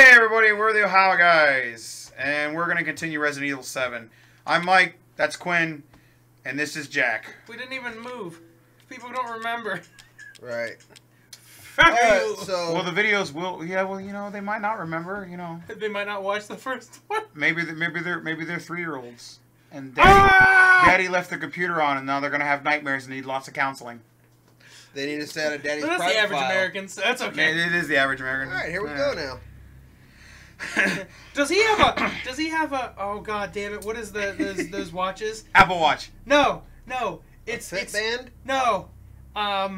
Hey everybody, we're the Ohio guys, and we're gonna continue Resident Evil 7. I'm Mike, that's Quinn, and this is Jack. We didn't even move. People don't remember. Right. So well, the videos will. Yeah, well, you know, they might not remember. You know, they might not watch the first one. Maybe they're 3-year-olds, and Daddy left the computer on, and now they're gonna have nightmares and need lots of counseling. They need to stay out of Daddy's private file. That's the average American, so that's okay. It is the average American. All right, here we go now. Does he have a? Oh God damn it! What is those watches? Apple Watch. No, it's Fitband. No, a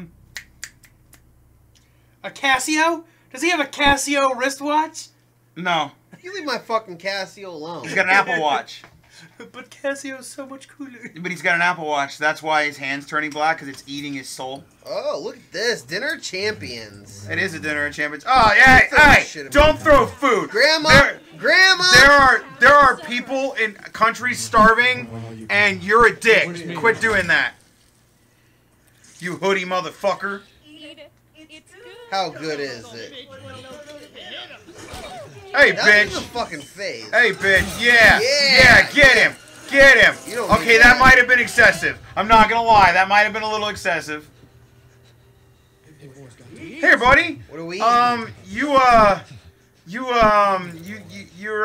Casio. Does he have a Casio wristwatch? No. You leave my fucking Casio alone. He's got an Apple Watch. But Casio is so much cooler. But he's got an Apple Watch. That's why his hand's turning black, because it's eating his soul. Oh, look at this. Dinner champions. It is a dinner of champions. Oh, yeah, hey, don't throw food. Grandma. There are people in countries starving, and you're a dick. Quit doing that. You hoodie motherfucker. How good is it? Hey, that bitch. Was a fucking face. Hey, bitch. Yeah, get him. Get him. Okay, that might have been excessive. I'm not going to lie. That might have been a little excessive. Here, buddy. What are we you're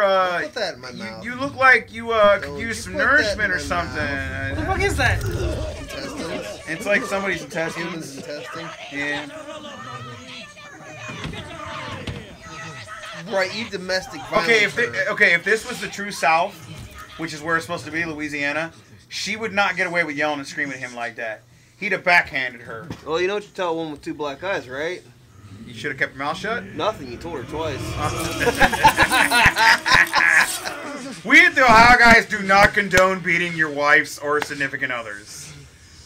put that in my mouth. You look like you could use some nourishment or something. What the fuck is that? Intestines. It's like somebody's intestines. Human's intestine. Yeah. Right, you domestic violence. If this was the true South, which is where it's supposed to be, Louisiana, she would not get away with yelling and screaming at him like that. He'd have backhanded her. Well, you know what you tell a woman with two black eyes, right? You should have kept your mouth shut? Nothing, you told her twice. We at the Ohio guys do not condone beating your wives or significant others.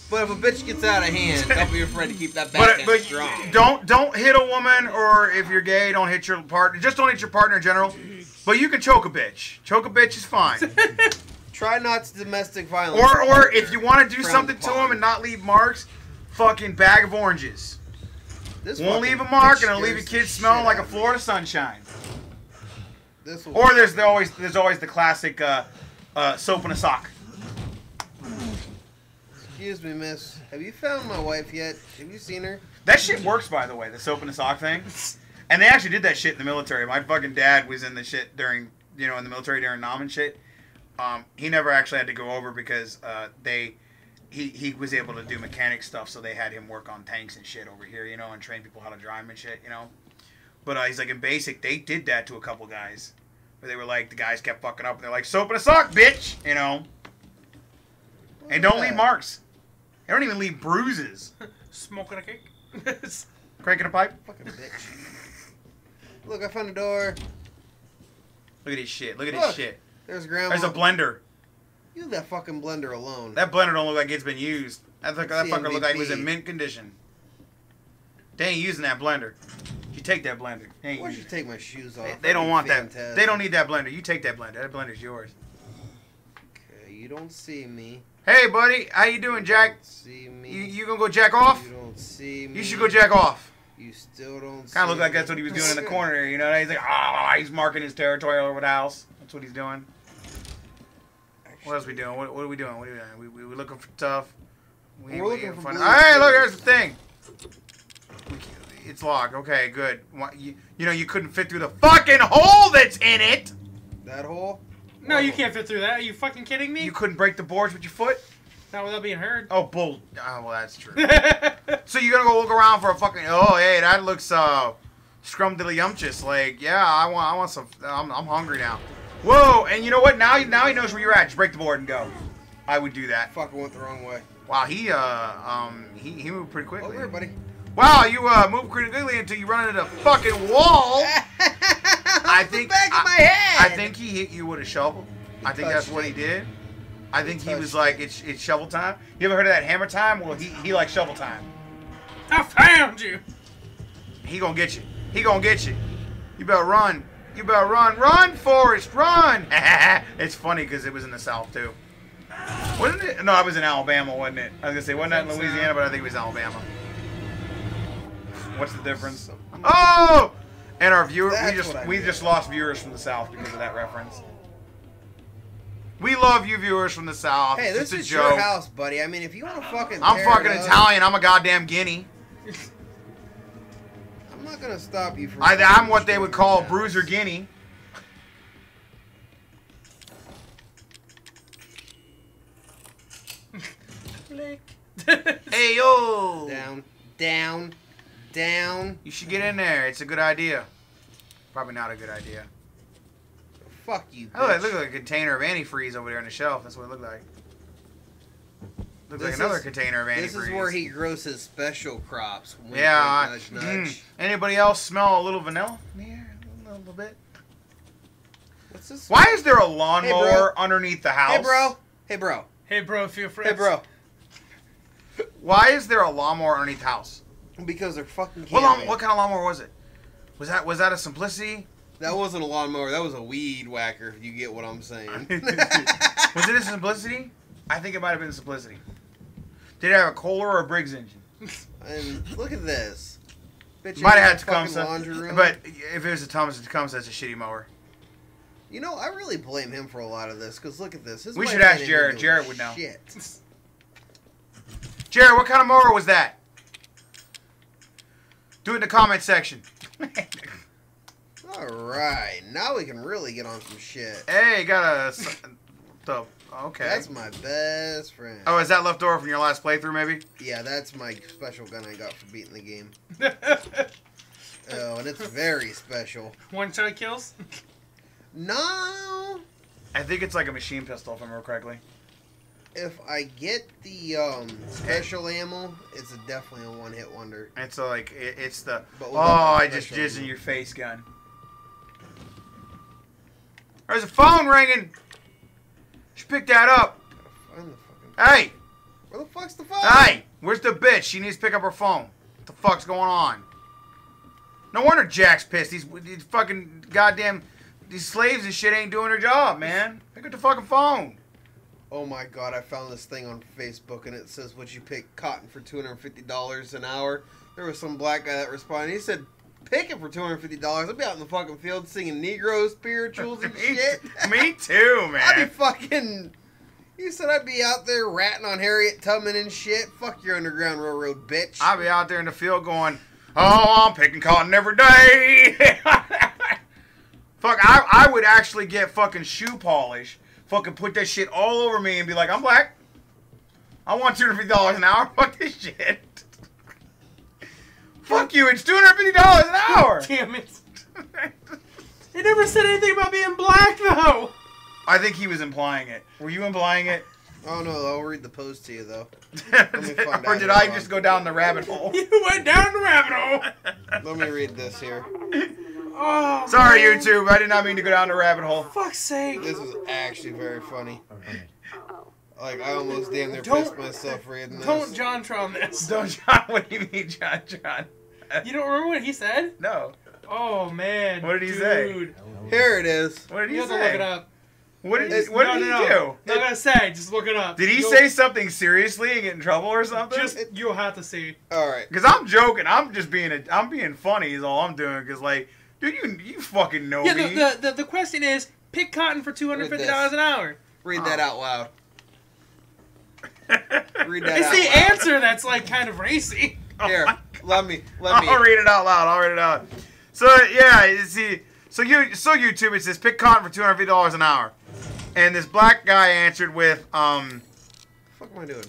But if a bitch gets out of hand, don't be afraid to keep that back strong. Don't hit a woman, or if you're gay, don't hit your partner. Just don't hit your partner in general. But you can choke a bitch. Choke a bitch is fine. Try not to domestic violence. Or if you want to do something to him and not leave marks, fucking bag of oranges. Won't leave a mark, and it'll leave your kids smelling like a Florida sunshine. Or there's always the classic soap in a sock. Excuse me, miss. Have you found my wife yet? Have you seen her? That shit works, by the way, the soap in a sock thing. And they actually did that shit in the military. My fucking dad was in the shit during, in the military during Nam and shit. He never actually had to go over because he was able to do mechanic stuff, so they had him work on tanks and shit over here, and train people how to drive them and shit, But he's like, in basic, they did that to a couple guys. Where they were like, the guys kept fucking up, and they're like, soap in a sock, bitch! And don't leave marks. They don't even leave bruises. Smoking a cake. Cranking a pipe. Fucking bitch. Look, I found a door. Look at this shit. Look at this shit. There's Grandma. There's a blender. You leave that fucking blender alone. That blender don't look like it's been used. That fucker look like it was in mint condition. They ain't using that blender. You take that blender. Why don't you take my shoes off? They don't want that. They don't need that blender. You take that blender. That blender's yours. Okay, you don't see me. Hey, buddy. How you doing, Jack? You don't see me. You gonna go jack off? You don't see me. You should go jack off. You still don't see Kind of look like that's what he was doing in the corner there, He's like, he's marking his territory all over the house. That's what he's doing. What else are we doing? What are we doing? What are we doing? We looking for tough. We're looking for fun. Hey, look, there's the thing. It's locked. Okay, good. You couldn't fit through the fucking hole that's in it. That hole? No, you can't fit through that. Are you fucking kidding me? You couldn't break the boards with your foot? Not without being heard. Oh, bull. Oh, well, that's true. So you're gonna go look around for a fucking... Oh, hey, that looks scrumdiddlyumptious. Like, yeah, I want some... I'm hungry now. Whoa, and you know what? Now he knows where you're at. Just break the board and go. I would do that. Fucker went the wrong way. Wow, he moved pretty quickly. Over here, buddy. Wow, you moved pretty quickly until you run into the fucking wall. I think the back of my head. I think he hit you with a shovel. I think that's what he did. I think he was like, it's shovel time. You ever heard of that hammer time? Well, he likes shovel time. I found you. He gonna get you. He gonna get you. You better run. You better run. Run, Forrest, run. It's funny because it was in the South too. Wasn't it? No, it was in Alabama, wasn't it? I was gonna say, wasn't that in Louisiana? But I think it was Alabama. What's the difference? Oh! And our viewers, That's we just lost viewers from the South because of that reference. We love you viewers from the South. Hey, this is joke. your house, buddy. I mean, if you want to fucking I'm tear fucking it up, Italian. I'm a goddamn Guinea. I'm not gonna stop you from. I'm what they would call Bruiser Guinea. Hey yo! Down, down, down. You should get in there. It's a good idea. Probably not a good idea. Fuck you, bitch. Oh, it looks like a container of antifreeze over there on the shelf. That's what it looked like. Looks like another container of antifreeze. This is where he grows his special crops. Wink, Yeah. wink, nudge, nudge. Anybody else smell a little vanilla in here? A little bit. What's this? Why is there a lawnmower underneath the house? Hey, bro. Hey, bro. Hey, bro, feel free. Hey, bro. Why is there a lawnmower underneath the house? Because they're fucking What camping. kind of lawnmower was it? Was that a Simplicity? That wasn't a lawnmower. That was a weed whacker, if you get what I'm saying. Was it a Simplicity? I think it might have been a Simplicity. Did it have a Kohler or a Briggs engine? And look at this. Bitch, Might have had Tecumseh. Tecumseh. But if it was a Tecumseh, that's a shitty mower. You know, I really blame him for a lot of this, because look at this. We should ask Jared. Jared would know. Shit. Jared, what kind of mower was that? Do it in the comment section. Alright, now we can really get on some shit. Hey, got okay. That's my best friend. Oh, is that left over from your last playthrough, maybe? Yeah, that's my special gun I got for beating the game. Oh, and it's very special. One-shot kills? No! I think it's like a machine pistol, if I remember correctly. If I get the special ammo, it's definitely a one-hit wonder. It's like, it's the, But oh, I just special jizzed in ammo. your face gun. There's a phone ringing. She picked that up. Find the fucking... Hey, Where the fuck's the phone? hey, where's the bitch? She needs to pick up her phone. What the fuck's going on? No wonder Jack's pissed. These fucking goddamn, these slaves and shit ain't doing their job, man. Pick up the fucking phone. Oh my god, I found this thing on Facebook and it says, would you pick cotton for $250 an hour? There was some black guy that responded. He said, pick it for $250. I'll be out in the fucking field singing Negro spirituals and shit. Me too, I'd be man. fucking... He said I'd be out there ratting on Harriet Tubman and shit. Fuck your Underground Railroad, bitch. I'll be out there in the field going, oh, I'm picking cotton every day. Fuck, I would actually get fucking shoe polish. Fucking put that shit all over me and be like, I'm black. I want $250 an hour. Fuck this shit. Fuck you, it's $250 an hour. Damn it. He never said anything about being black, though. I think he was implying it. Were you implying it? Oh no, I'll read the post to you though. Or did I just go down the rabbit hole? You went down the rabbit hole. Let me read this here. Oh, Sorry, man. YouTube. I did not mean to go down the rabbit hole. Fuck's sake. This is actually very funny. Like, I almost damn near Don't- pissed myself reading this. Don't John Tron this. Don't John. What do you mean, John? You don't remember what he said? No. Oh, man. What did he say? Dude. Here it is. What did You he have to say? look it up. What did It's- he do? Not gonna say. Just look it up. Did he You'll- say something seriously and get in trouble or something? You'll have to see. Alright. Because I'm joking. I'm just being I'm being funny is all I'm doing. Because like, dude, you fucking know Yeah, me. the question is, pick cotton for $250 an hour. Read that out loud. Read that It's out the loud. answer that's like kind of racy. Here, let me. I'll read it out loud. I'll read it out. So yeah, you see, so YouTube it says pick cotton for $250 an hour, and this black guy answered with What the fuck am I doing?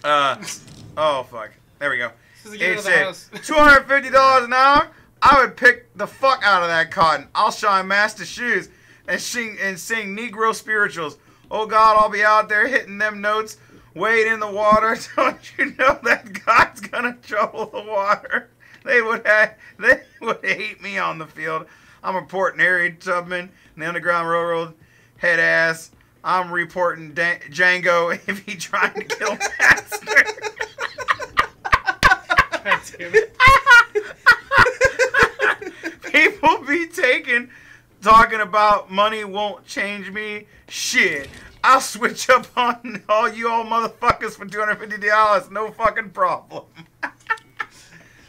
oh fuck, there we go. This is a It the said house. $250 an hour. I would pick the fuck out of that cotton. I'll shine master shoes and sing Negro spirituals. Oh God, I'll be out there hitting them notes, wade in the water. Don't you know that God's gonna trouble the water? They would hate me on the field. I'm reporting Harriet Tubman and the Underground Railroad head ass. I'm reporting Django if he trying to kill Master. God damn it. People be talking about money won't change me. Shit, I'll switch up on all you old motherfuckers for $250. No fucking problem.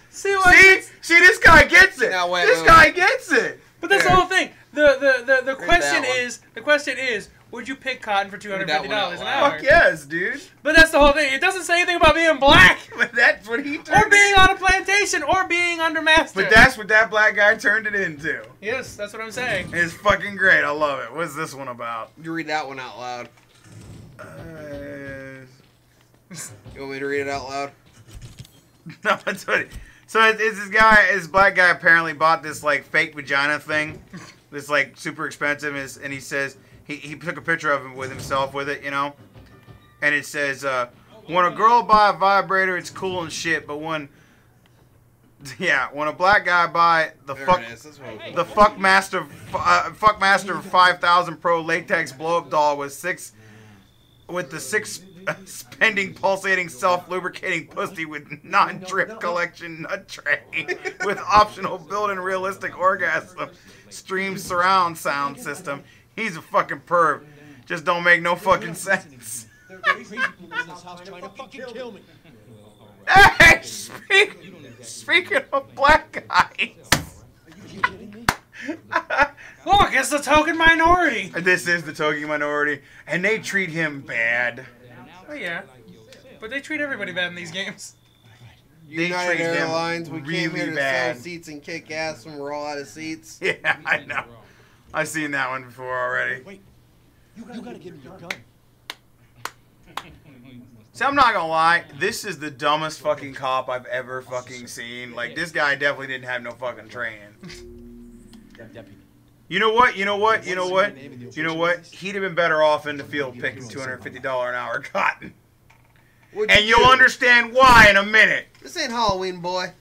See, like, See, this guy gets it. Now, wait, This wait, guy gets it. But that's the whole thing. The Read question is, would you pick cotton for $250 an hour? Fuck yes, dude. But that's the whole thing. It doesn't say anything about being black. But that's what he Or turned being on a plantation, or being under master. But that's what that black guy turned it into. Yes, that's what I'm saying. It's fucking great. I love it. What's this one about? You read that one out loud. You want me to read it out loud? No, that's what. So it's this guy, this black guy apparently bought this like fake vagina thing, this like super expensive, and he says he took a picture of him with himself with it, you know, and it says, when a girl buy a vibrator, it's cool and shit, but when a black guy buy the Fuckmaster 5000 Pro latex blow up doll with the six spending pulsating self-lubricating pussy with non-drip collection nut tray with optional built-in realistic orgasm stream surround sound system. He's a fucking perv. Just don't make no fucking sense. Hey, speaking of black guys. Look, it's the token minority. This is the token minority, and they treat him bad. Oh yeah, but they treat everybody bad in these games. United Airlines, we came here to bad. sell seats and kick ass when we're all out of seats. Yeah, I know. I've seen that one before already. Wait, you gotta give me your gun. See, I'm not gonna lie, this is the dumbest fucking cop I've ever fucking seen. Like, this guy definitely didn't have no fucking training. You know what? You know what? You know what? You know what? He'd have been better off in the field picking $250 an hour cotton. And you'll understand why in a minute. This ain't Halloween, boy.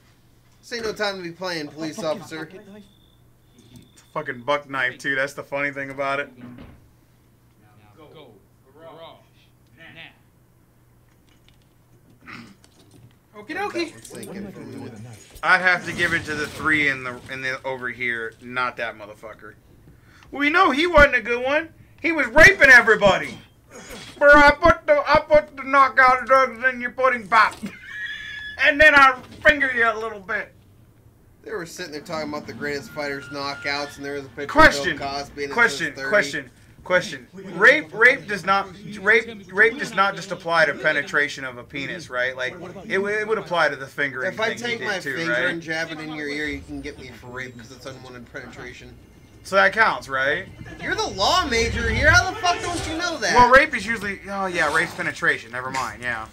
This ain't no time to be playing, police officer. It's a fucking buck knife, too. That's the funny thing about it. Okie dokie. I'd have to give it to the 3 in the over here, not that motherfucker. We know he wasn't a good one. He was raping everybody. Bro, I put the knockout drugs in your pudding pop, and then I finger you a little bit. They were sitting there talking about the greatest fighters knockouts, and there was a picture Question. of Bill Cosby. And Question. Rape does not just apply to penetration of a penis, right? Like it would apply to the fingering. If I thing take you my did too, finger right? and jab it in your ear, you can get me for rape because it's unwanted penetration. So that counts, right? You're the law major here. How the fuck don't you know that? Well, rape is usually rape's penetration. Never mind. Yeah.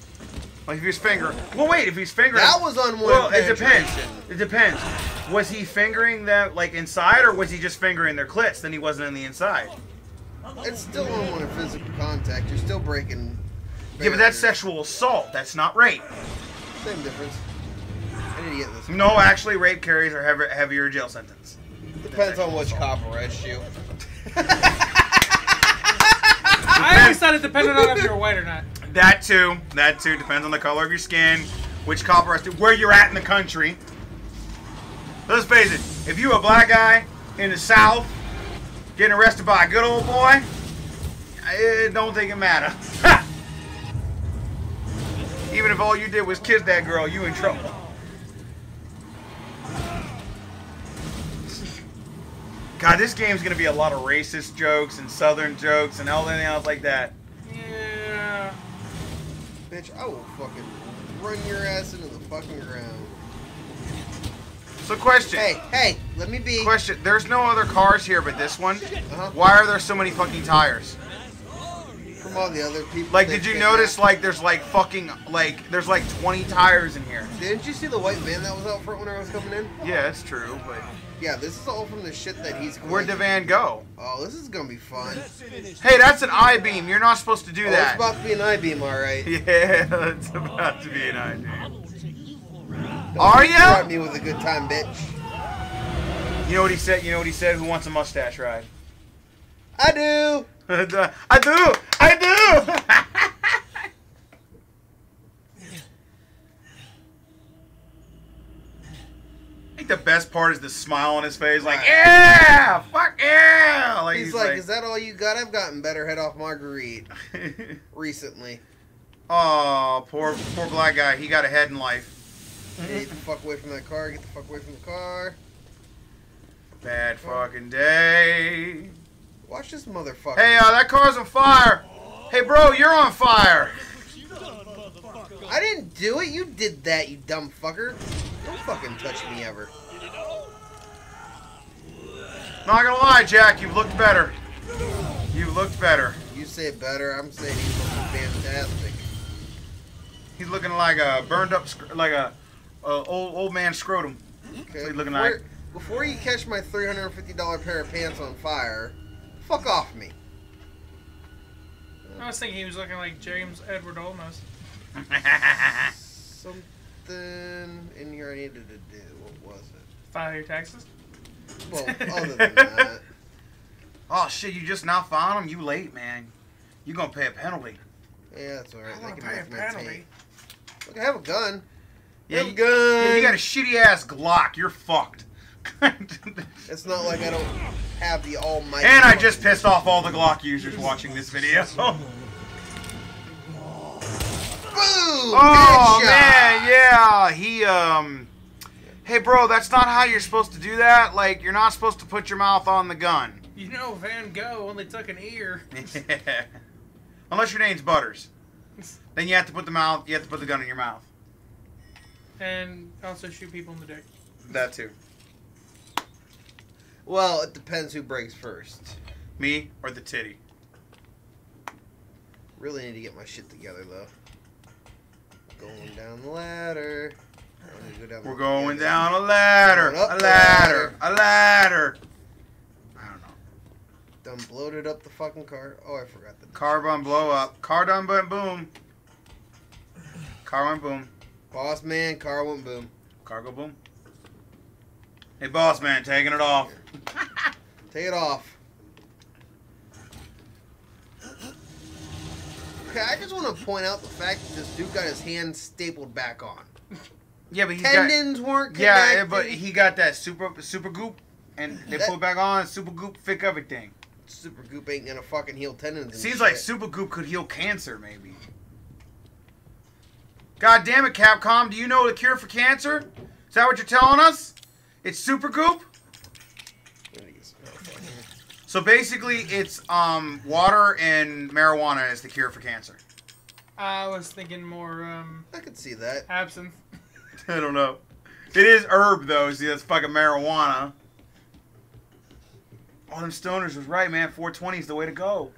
Like if he's fingering. Well, wait. If he's fingering. That was unwanted Well, it penetration. depends. It depends. Was he fingering them like inside, or was he just fingering their clits? Then he wasn't in the inside. It's still unwanted physical contact. You're still breaking. Yeah, but that's sexual assault. That's not rape. Same difference. I need to get this. No, actually, rape carries a heavier jail sentence. Depends on which cop arrests you. I always thought it depended on if you were white or not. That too depends on the color of your skin, which cop arrested, where you're at in the country. Let's face it, if you a black guy in the South getting arrested by a good old boy, I don't think it matter. Even if all you did was kiss that girl, you in trouble. God, this game's gonna be a lot of racist jokes and Southern jokes and everything else like that. Yeah. Bitch, I will fucking run your ass into the fucking ground. So question. Hey, let me be. Question. There's no other cars here but this one. Uh-huh. Why are there so many fucking tires? From all the other people. Like, they did you kidnapped. notice, like, there's like fucking, like, there's like 20 tires in here? Didn't you see the white van that was out front when I was coming in? Yeah, it's true, but Yeah, this is all from the shit that he's. where'd the van go? Oh, this is gonna be fun. Hey, that's an I-beam. You're not supposed to do Oh, that. it's about to be an I-beam, alright. Yeah, it's about to be an I-beam. Don't Are ya? threaten me with a good time, bitch. You know what he said? You know what he said? Who wants a mustache ride? I do! I do! I do! I think the best part is the smile on his face, like, Right. yeah! Fuck yeah! Like, He's like, is that all you got? I've gotten better head off Marguerite recently. Oh, poor black guy. He got ahead in life. Hey, get the fuck away from that car. Get the fuck away from the car. Bad fucking day. Watch this motherfucker. Hey, that car's on fire. Hey, bro, you're on fire. I didn't do it. You did that, you dumb fucker. Don't fucking touch me ever. Not gonna lie, Jack, you've looked better. You looked better. You say it better. I'm saying he's looking fantastic. He's looking like a burned up, like a old man scrotum. Okay. He's looking like. Before you catch my $350 pair of pants on fire, fuck off me. I was thinking he was looking like James Edward Olmos. Something in here I needed to do. What was it? File your taxes? Well, other than that. Oh shit! You just now found him. You late, man. You gonna pay a penalty. Yeah, that's alright. I They want can to pay a make my penalty. tape. Look, I have a gun. Yeah, you, gun. Yeah, you got a shitty ass Glock. You're fucked. It's not like I don't have the almighty. And I just pissed off all the Glock users watching this video. Boom! Oh Headshot. man, yeah. Hey bro, that's not how you're supposed to do that. Like, you're not supposed to put your mouth on the gun. You know Van Gogh only took an ear. Unless your name's Butters. Then you have to put the gun in your mouth. And also shoot people in the dick. That too. Well, it depends who breaks first. Me or the titty. Really need to get my shit together though. Going down the ladder. We're going down a ladder. Going up A the ladder. A ladder. I don't know. Done bloated up the fucking car. Oh, I forgot the Car done blow up. Car done went boom. Car went boom. boss man. Car went boom. Car go boom. Hey boss man, taking it off. Take it off. Okay, I just want to point out the fact that this dude got his hand stapled back on. Yeah, but he's Tendons weren't connected. yeah, but he got that super goop, and they put it back on. Super goop, fix everything. Super goop ain't gonna fucking heal tendons. And Seems shit. like super goop could heal cancer, maybe. God damn it, Capcom! Do you know the cure for cancer? Is that what you're telling us? It's super goop. So basically, it's water and marijuana is the cure for cancer. I was thinking more I could see that. absinthe. I don't know. It is herb though. See, that's fucking marijuana. All them stoners was right, man. 420 is the way to go.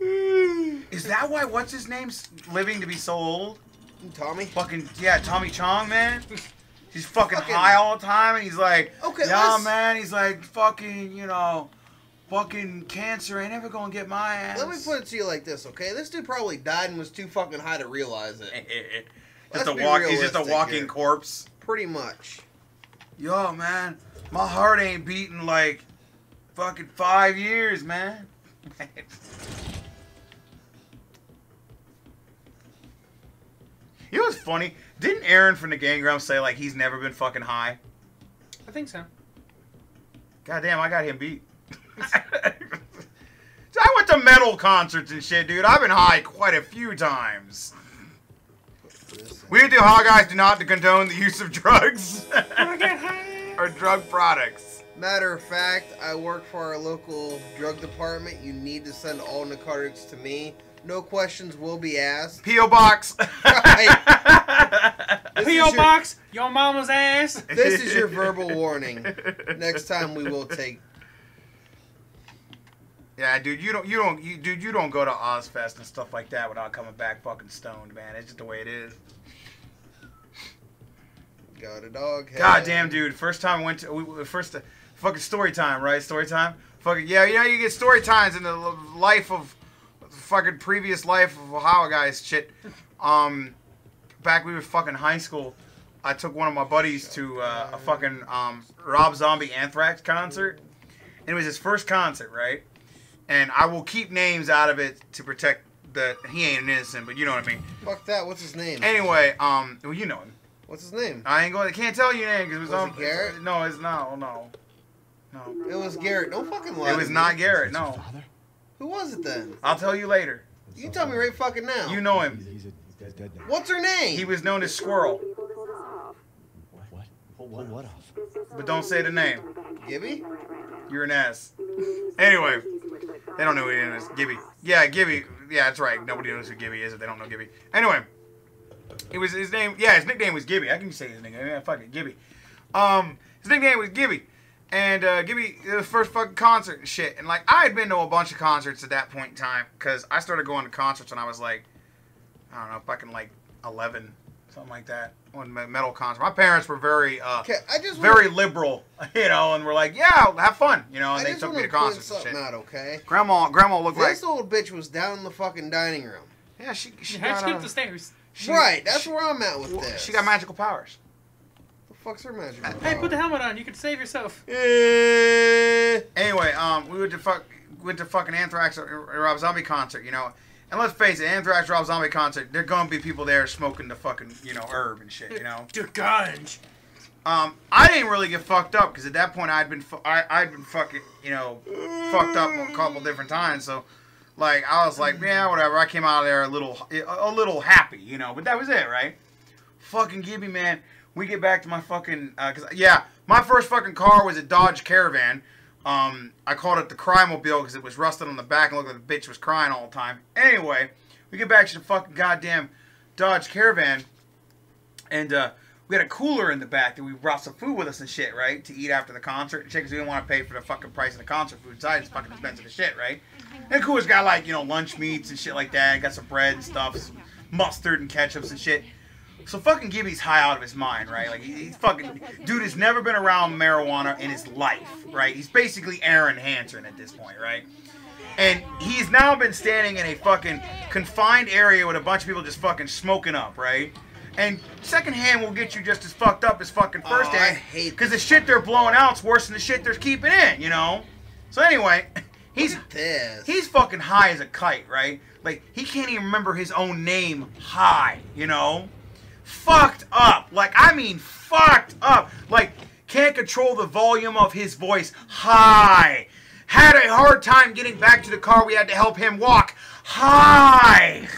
Is that why what's his name's living to be so old? Tommy? Fucking yeah, Tommy Chong, man. He's fucking high all the time, and he's like, Okay, yeah, man. He's like, fucking, you know, fucking cancer ain't ever gonna get my ass. Let me put it to you like this, okay? This dude probably died and was too fucking high to realize it. Just Let's a be walk. He's just a realistic walking here. corpse. Pretty much. Yo, man, my heart ain't beating like fucking 5 years, man. You know what's funny? Didn't Aaron from the Gang Grumps say like he's never been fucking high? I think so. Goddamn, I got him beat. So I went to metal concerts and shit, dude. I've been high quite a few times. We at the Hog Guys do not condone the use of drugs or drug products. Matter of fact, I work for our local drug department. You need to send all narcotics to me. No questions will be asked. P.O. Box. P.O. Box, your mama's ass. This is your verbal warning. Next time we will take. Yeah, dude, you don't go to Ozfest and stuff like that without coming back fucking stoned, man. It's just the way it is. Got a dog head. God damn, dude. First time I went to fucking story time, right? Story time. Fucking yeah, you know you get story times in the life of fucking previous life of Ohio guys shit. Back when we were fucking high school, I took one of my buddies to a fucking Rob Zombie Anthrax concert, and it was his first concert, right? And I will keep names out of it to protect he ain't an innocent, but you know what I mean. Fuck that. What's his name? Anyway, well, you know him. What's his name? I can't tell you name because it was Was on. it Garrett? No, it's no. It was Garrett. Don't fucking lie. It to was me. not Garrett. No, Who was it then? I'll tell you later. You tell me right fucking now. You know him. He's dead now. What's her name? He was known as Squirrel. What? What of? But don't say the name. Gibby? You're an ass. Anyway, they don't know who he is. Gibby. Yeah, Gibby. Yeah, that's right. Nobody knows who Gibby is if they don't know Gibby. Anyway, it was his name. Yeah, his nickname was Gibby. I can say his nickname. Yeah, fuck it, Gibby. His nickname was Gibby. And Gibby, it was the first fucking concert and shit. And like, I had been to a bunch of concerts at that point in time because I started going to concerts when I was like, I don't know, fucking like 11, something like that. When metal concert. My parents were very, very liberal, you know, and were like, yeah, have fun, you know, and they took me to concerts and shit. Out, okay? Grandma looked like this old bitch was down in the fucking dining room. Yeah, she How'd got you get up the stairs? Right, that's where I'm at with this. She got magical powers. The fuck's her magical power? Hey, put the helmet on. You can save yourself. Anyway, we went to fucking Anthrax or Rob Zombie concert, you know. And let's face it, Anthrax Rob Zombie concert, there gonna be people there smoking the fucking, you know, herb and shit, you know. The ganj. I didn't really get fucked up because at that point I'd been fucking, you know, fucked up a couple different times. So, like, I was like, yeah, whatever. I came out of there a little happy, you know. But that was it, right? Fucking Gibby, man. We get back to my fucking, my first fucking car was a Dodge Caravan. I called it the Cry-mobile because it was rusted on the back and looked like the bitch was crying all the time. Anyway, we get back to the fucking goddamn Dodge Caravan, and we had a cooler in the back that we brought some food with us and shit, right, to eat after the concert and shit because we didn't want to pay for the fucking price of the concert food inside. It's fucking expensive as shit, right? And the cooler's got, like, you know, lunch meats and shit like that. Got some bread and stuff, some mustard and ketchups and shit. So fucking Gibby's high out of his mind, right? Like, he's fucking... Dude has never been around marijuana in his life, right? He's basically Aaron Hansen at this point, right? And he's now been standing in a fucking confined area with a bunch of people just fucking smoking up, right? And secondhand will get you just as fucked up as fucking first hand. Because the shit they're blowing out's worse than the shit they're keeping in, you know? So anyway, he's fucking high as a kite, right? Like, he can't even remember his own name high, you know? Fucked up. Like, I mean fucked up. Like, can't control the volume of his voice high. Had a hard time getting back to the car. We had to help him walk high.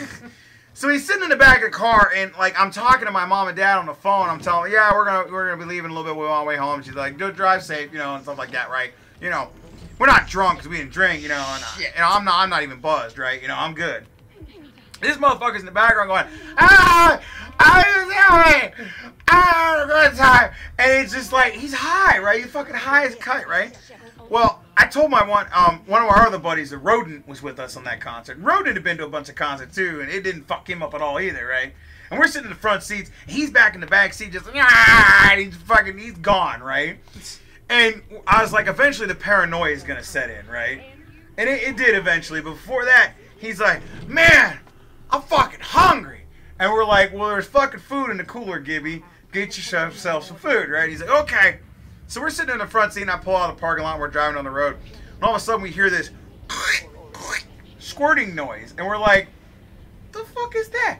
So he's sitting in the back of the car, and like I'm talking to my mom and dad on the phone. I'm telling them, yeah, we're gonna be leaving a little bit. We're on our way home. She's like, go drive safe, you know, and stuff like that, right? You know, we're not drunk because we didn't drink, you know, and I'm not even buzzed, right? You know, I'm good. This motherfucker's in the background going, I had a good time. And it's just like, he's high, right? He's fucking high as a kite, right? Well, I told my one of our other buddies, the Rodent, was with us on that concert. Rodent had been to a bunch of concerts too, and it didn't fuck him up at all either, right? And we're sitting in the front seats. He's back in the back seat, just he's gone, right? And I was like, eventually the paranoia is gonna set in, right? And it did eventually, but before that, he's like, man, I'm fucking hungry. And we're like, well, there's fucking food in the cooler, Gibby. Get yourself some food, right? He's like, okay. So we're sitting in the front seat, and I pull out of the parking lot, and we're driving on the road. And all of a sudden, we hear this squirting noise. And we're like, the fuck is that?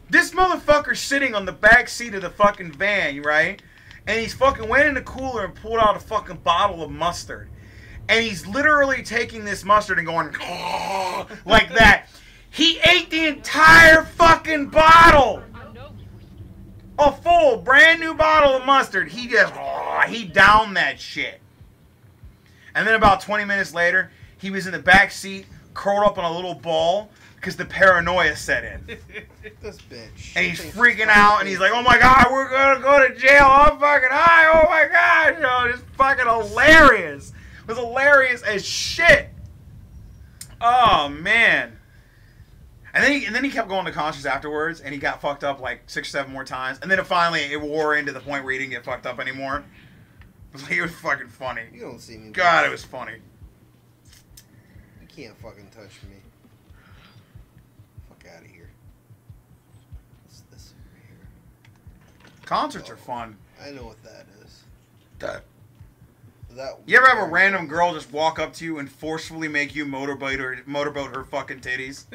This motherfucker's sitting on the back seat of the fucking van, right? And he's fucking went in the cooler and pulled out a fucking bottle of mustard. And he's literally taking this mustard and going like that. He ate the entire fucking bottle. A full, brand new bottle of mustard. He just, he downed that shit. And then about 20 minutes later, he was in the back seat, curled up on a little ball, because the paranoia set in. This bitch. And he's freaking out, and he's like, oh my god, we're gonna go to jail. I'm fucking high. Oh my god. You know, it's fucking hilarious. It was hilarious as shit. Oh, man. And then he kept going to concerts afterwards, and he got fucked up like 6 or 7 more times. And then finally it wore into the point where he didn't get fucked up anymore. It was fucking funny. You don't see me. God, it was funny. You can't fucking touch me. Fuck out of here. What's this over here? Concerts are fun. I know what that is. You ever have a random girl just walk up to you and forcefully make you motorboat her fucking titties?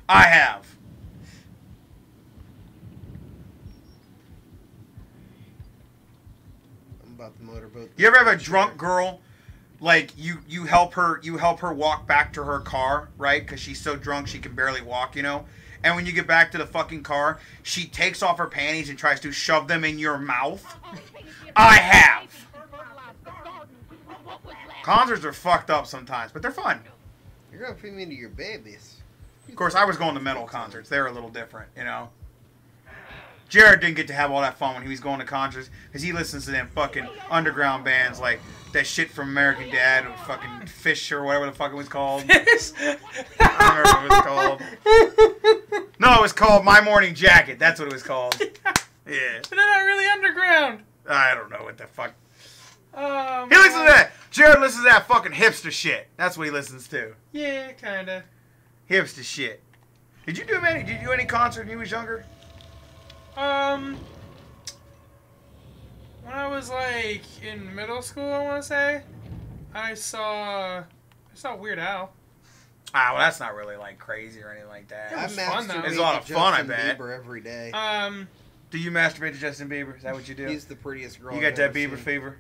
I have. I'm about to motorboat. You ever have a drunk girl like you help her walk back to her car, right? Because she's so drunk she can barely walk, you know. And when you get back to the fucking car, she takes off her panties and tries to shove them in your mouth. I have. Concerts are fucked up sometimes, but they're fun. You're gonna feed me to your babies. Of course, I was going to metal concerts. They were a little different, you know. Jared didn't get to have all that fun when he was going to concerts because he listens to them fucking underground bands like that shit from American Dad or fucking Fish or whatever the fuck it was called. I don't remember what it was called. No, it was called My Morning Jacket. That's what it was called. Yeah. But they're not really underground. I don't know what the fuck. He He listens to that. Jared listens to that fucking hipster shit. That's what he listens to. Yeah, kinda. Hipster shit. Did you do any concert when you was younger? When I was like in middle school, I want to say, I saw Weird Al. Ah, well, that's not really like crazy or anything like that. It was fun, though. It's a lot of fun, I Justin bet. Bieber every day. Do you masturbate to Justin Bieber? Is that what you do? He's the prettiest girl. You I've got that ever Bieber seen. fever?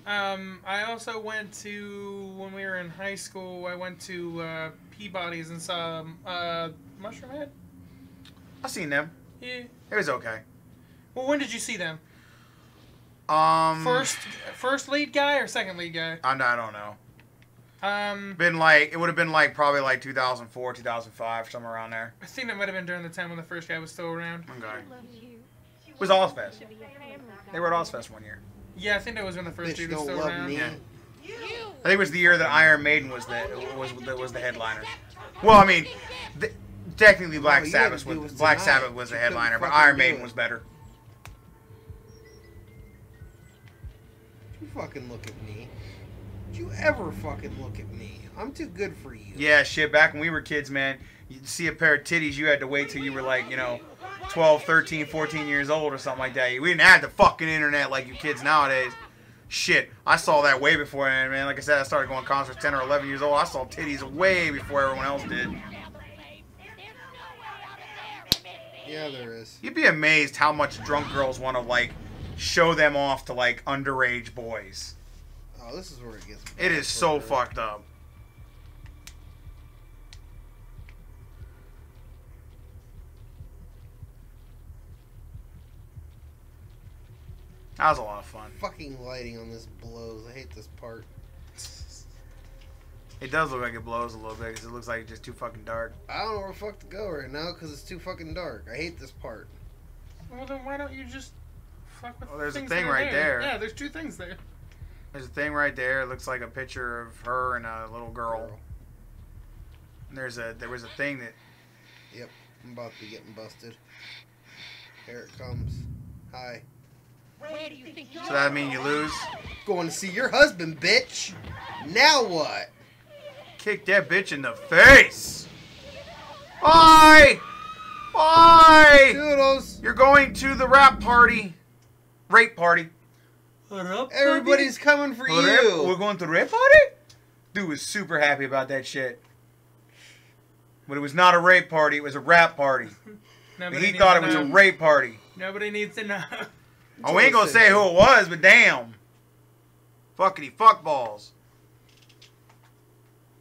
I also went to, when we were in high school, I went to Peabody's and saw Mushroom Head. I seen them. Yeah. It was okay. Well, when did you see them? First lead guy or second lead guy? I don't know. It would have been like probably like 2004, 2005, somewhere around there. I think that might have been during the time when the first guy was still around. Okay. It was Ozfest. They were at Ozfest one year. Yeah, I think that was when the first Bitch dude was don't still love around. me. Yeah. I think it was the year that Iron Maiden was the headliner. Well, I mean, technically Black you Sabbath had to do was was Black tonight. Sabbath was the You headliner, couldn't but fucking Iron do Maiden it. was better. You fucking look at me. Don't you ever fucking look at me. I'm too good for you. Yeah, shit. Back when we were kids, man, you'd see a pair of titties, you had to wait till you were like, 12, 13, 14 years old or something like that. We didn't have the fucking internet like you kids nowadays. Shit, I saw that way before, man. Like I said, I started going to concerts 10 or 11 years old. I saw titties way before everyone else did. Yeah, there is. You'd be amazed how much drunk girls want to, like, show them off to, like, underage boys. Oh, this is where it gets It is so fucked up. That was a lot of fun. Fucking lighting on this blows. I hate this part. It does look like it blows a little bit because it looks like it's just too fucking dark. I don't know where the fuck to go right now because it's too fucking dark. I hate this part. Well, then why don't you just fuck with Well, there's a things thing that are right there. Yeah, there's two things there. There's a thing right there. It looks like a picture of her and a little girl. And there was a thing that. Yep, I'm about to be getting busted. Here it comes. Hi. So that mean you lose? Going to see your husband, bitch. Now what? Kick that bitch in the face. Bye. Bye. Toodles. You're going to the rap party. Rape party. Everybody's coming for We're you. going to the rape party? Dude was super happy about that shit. But it was not a rape party. It was a rap party. Nobody He needs thought to it was a know. rape party. Nobody needs to know. Oh, we ain't gonna say who it was, but damn. Fuckity fuckballs.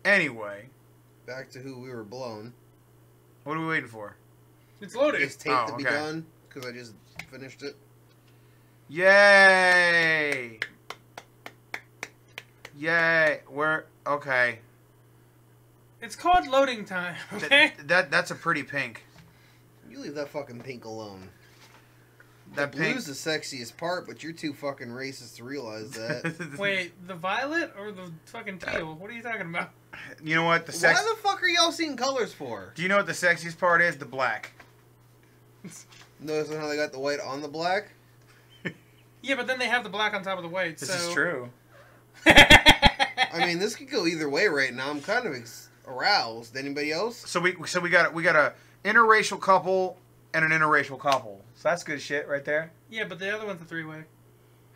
Anyway. Back to who we were blown. What are we waiting for? It's loaded. It's tape Oh, to be okay. done because I just finished it. Yay! Yay! We're okay. It's called loading time, okay? That's a pretty pink. You leave that fucking pink alone. That the pink. blue's the sexiest part, but you're too fucking racist to realize that. Wait, the violet or the fucking teal? What are you talking about? You know what the Why sex? the fuck are y'all seeing colors for? Do you know what the sexiest part is? The black. Noticing how they got the white on the black? Yeah, but then they have the black on top of the white, This so... is true. I mean, this could go either way right now. I'm kind of aroused. Anybody else? So we got a interracial couple and an interracial couple. So that's good shit right there. Yeah, but the other one's a three-way.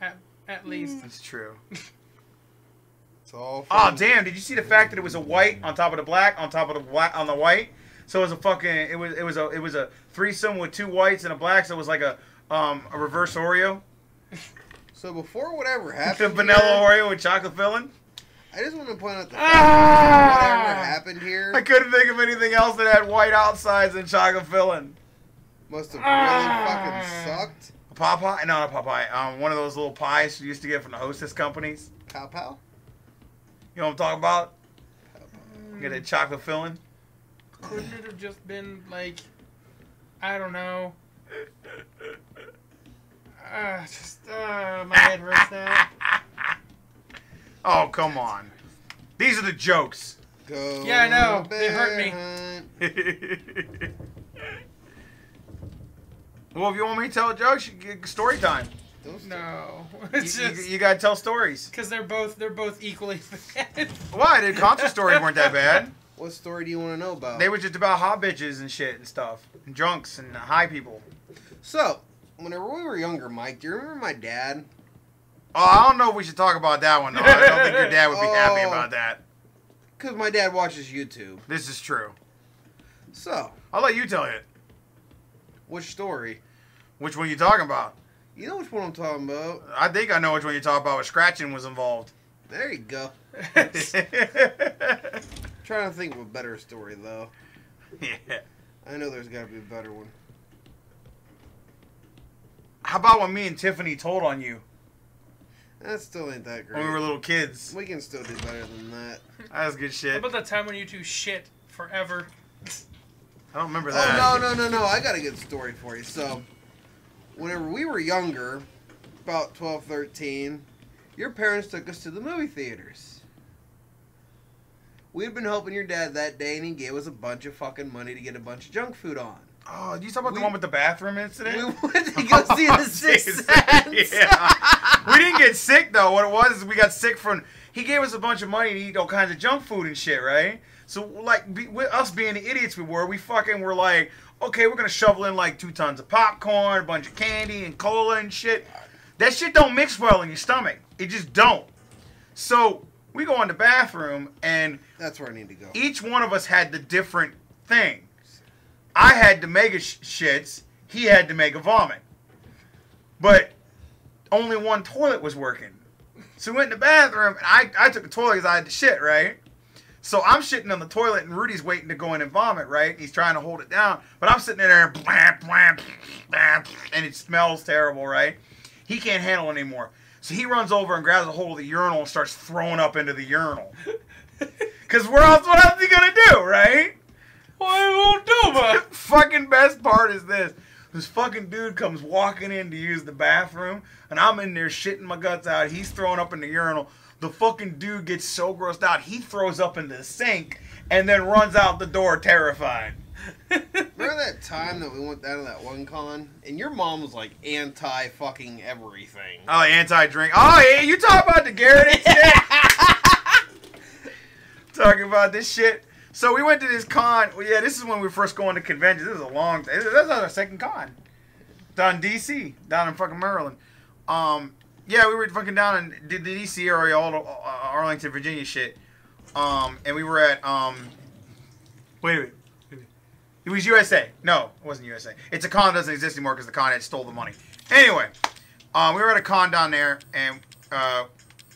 At least. That's true. It's all Oh fun. damn! Did you see the fact that it was a white on top of the black on top of the black on the white? So it was a fucking it was a threesome with two whites and a black. So it was like a reverse Oreo, So before whatever the happened, vanilla here, Oreo with chocolate filling. I just want to point out the fact that whatever happened here I couldn't think of anything else that had white outsides and chocolate filling. must have really fucking sucked. Popeye? No, not Popeye. One of those little pies you used to get from the hostess companies. Pow pow? You know what I'm talking about? Get that chocolate filling. Couldn't it have just been like, I don't know. My head hurts now. Oh, come on. These are the jokes. Go Yeah, I know. They bear hurt me. hunt. Well, if you want me to tell jokes, you get story time. No, You, it's you, just you gotta tell stories. because they're both equally bad. Why? The concert stories weren't that bad. What story do you want to know about? They were just about hot bitches and shit and stuff. And drunks and high people. So, whenever we were younger, Mike, do you remember my dad? Oh, I don't know if we should talk about that one, though. I don't think your dad would be happy about that. Because my dad watches YouTube. This is true. So, I'll let you tell it. which story? Which one you talking about? You know which one I'm talking about. I think I know which one you're talking about where scratching was involved. There you go. Trying to think of a better story, though. Yeah. I know there's got to be a better one. How about when me and Tiffany told on you That still ain't that great. when we were little kids? We can still do better than that. That was good How shit. about that time when you two shit forever? I don't remember that. Oh, no. I got a good story for you. So, whenever we were younger, about 12, 13, your parents took us to the movie theaters. We'd been helping your dad that day, and he gave us a bunch of fucking money to get a bunch of junk food on. Oh, you talking about the one with the bathroom incident? We went to go see the Sixth Sense. Yeah. We didn't get sick, though. What it was is we got sick from... He gave us a bunch of money to eat all kinds of junk food and shit, right? So, like, with us being the idiots we fucking were like, okay, we're going to shovel in, like, 2 tons of popcorn, a bunch of candy and cola and shit. That shit don't mix well in your stomach. It just don't. So, we go in the bathroom, and... That's where I need to go. Each one of us had the different thing. I had the mega shits. He had the mega vomit. But only one toilet was working. So we went in the bathroom, and I took the toilet because I had the shit, right? So I'm shitting on the toilet, and Rudy's waiting to go in and vomit, right? He's trying to hold it down. But I'm sitting in there, blam, blam, blam, and it smells terrible, right? He can't handle it anymore. So he runs over and grabs a hold of the urinal and starts throwing up into the urinal. Because what else is he going to do, right? Why won't do it? Fucking best part is this. This fucking dude comes walking in to use the bathroom, and I'm in there shitting my guts out. He's throwing up in the urinal. The fucking dude gets so grossed out, he throws up in the sink and then runs out the door terrified. Remember that time that we went down to that one con? And your mom was like anti-fucking everything. Oh, anti-drink. Oh, yeah, you talking about the Garrett incident? Talking about this shit. So we went to this con. Well, yeah, this is when we were first going to conventions. This is a long... This is our second con. Down in D.C. Down in fucking Maryland. Yeah, we were fucking down in the D.C. area, all the Arlington, Virginia shit. And we were at... Wait. It was USA. No, it wasn't USA. It's a con that doesn't exist anymore because the con had stole the money. Anyway, we were at a con down there, and...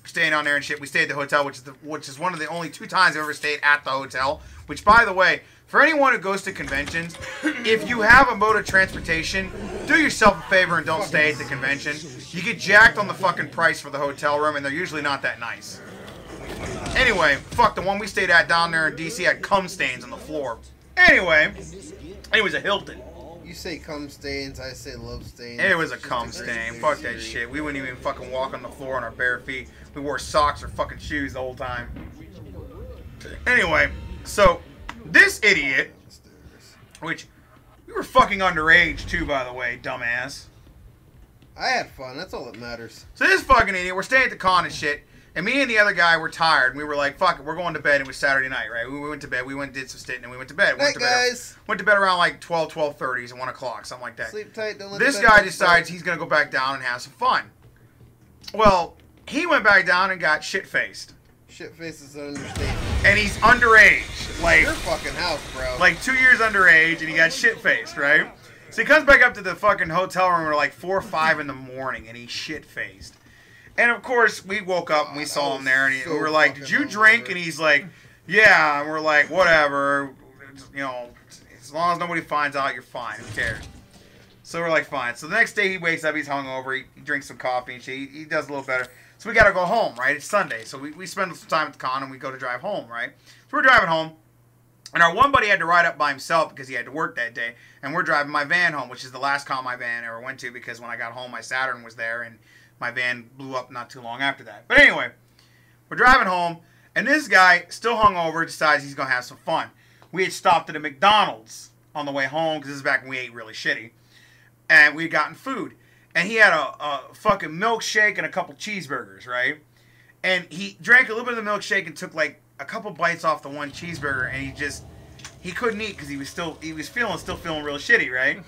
staying down there and shit. We stayed at the hotel, which is one of the only 2 times I've ever stayed at the hotel. Which, by the way, for anyone who goes to conventions, if you have a mode of transportation, do yourself a favor and don't stay at the convention. You get jacked on the fucking price for the hotel room, and they're usually not that nice. Anyway, fuck, the one we stayed at down there in D.C. had cum stains on the floor. Anyway, it was a Hilton. You say cum stains, I say love stains. It was a cum stain. Fuck that shit. We wouldn't even fucking walk on the floor on our bare feet. We wore socks or fucking shoes the whole time. Anyway, so this idiot, which we were fucking underage too, by the way, dumbass. I had fun. That's all that matters. So this fucking idiot, we're staying at the con and shit, and me and the other guy were tired, and we were like, fuck it, we're going to bed. It was Saturday night, right? We went to bed. We went and did some shit, and then we went to bed. Night, guys. Went to bed around like 12:30, so 1 o'clock, something like that. Sleep tight. Don't let This the bed guy bugs decides bite. he's going to go back down and have some fun. Well, he went back down and got shit-faced. Shit-faced is an understatement. And he's underage. Like, Your fucking house, bro. like 2 years underage, and he got shit-faced, right? So he comes back up to the fucking hotel room at like 4 or 5 in the morning, and he's shit-faced. And of course, we woke up and we saw him there, and we were like, "Did you fucking drink?" hungover. And he's like, "Yeah." And we're like, "Whatever, you know, as long as nobody finds out, you're fine. Who cares?" So we're like, "Fine." So the next day he wakes up, he's hungover, he drinks some coffee and shit. He does a little better. So we gotta go home, right? It's Sunday, so we spend some time at the con and we go to drive home, right? So we're driving home, and our one buddy had to ride up by himself because he had to work that day, and we're driving my van home, which is the last con my van ever went to because when I got home, my Saturn was there and my van blew up not too long after that. But anyway, we're driving home, and this guy, still hungover, decides he's going to have some fun. We had stopped at a McDonald's on the way home, because this is back when we ate really shitty, and we had gotten food. And he had a fucking milkshake and a couple cheeseburgers, right? And he drank a little bit of the milkshake and took like a couple bites off the one cheeseburger, and he couldn't eat because he was still feeling real shitty, right?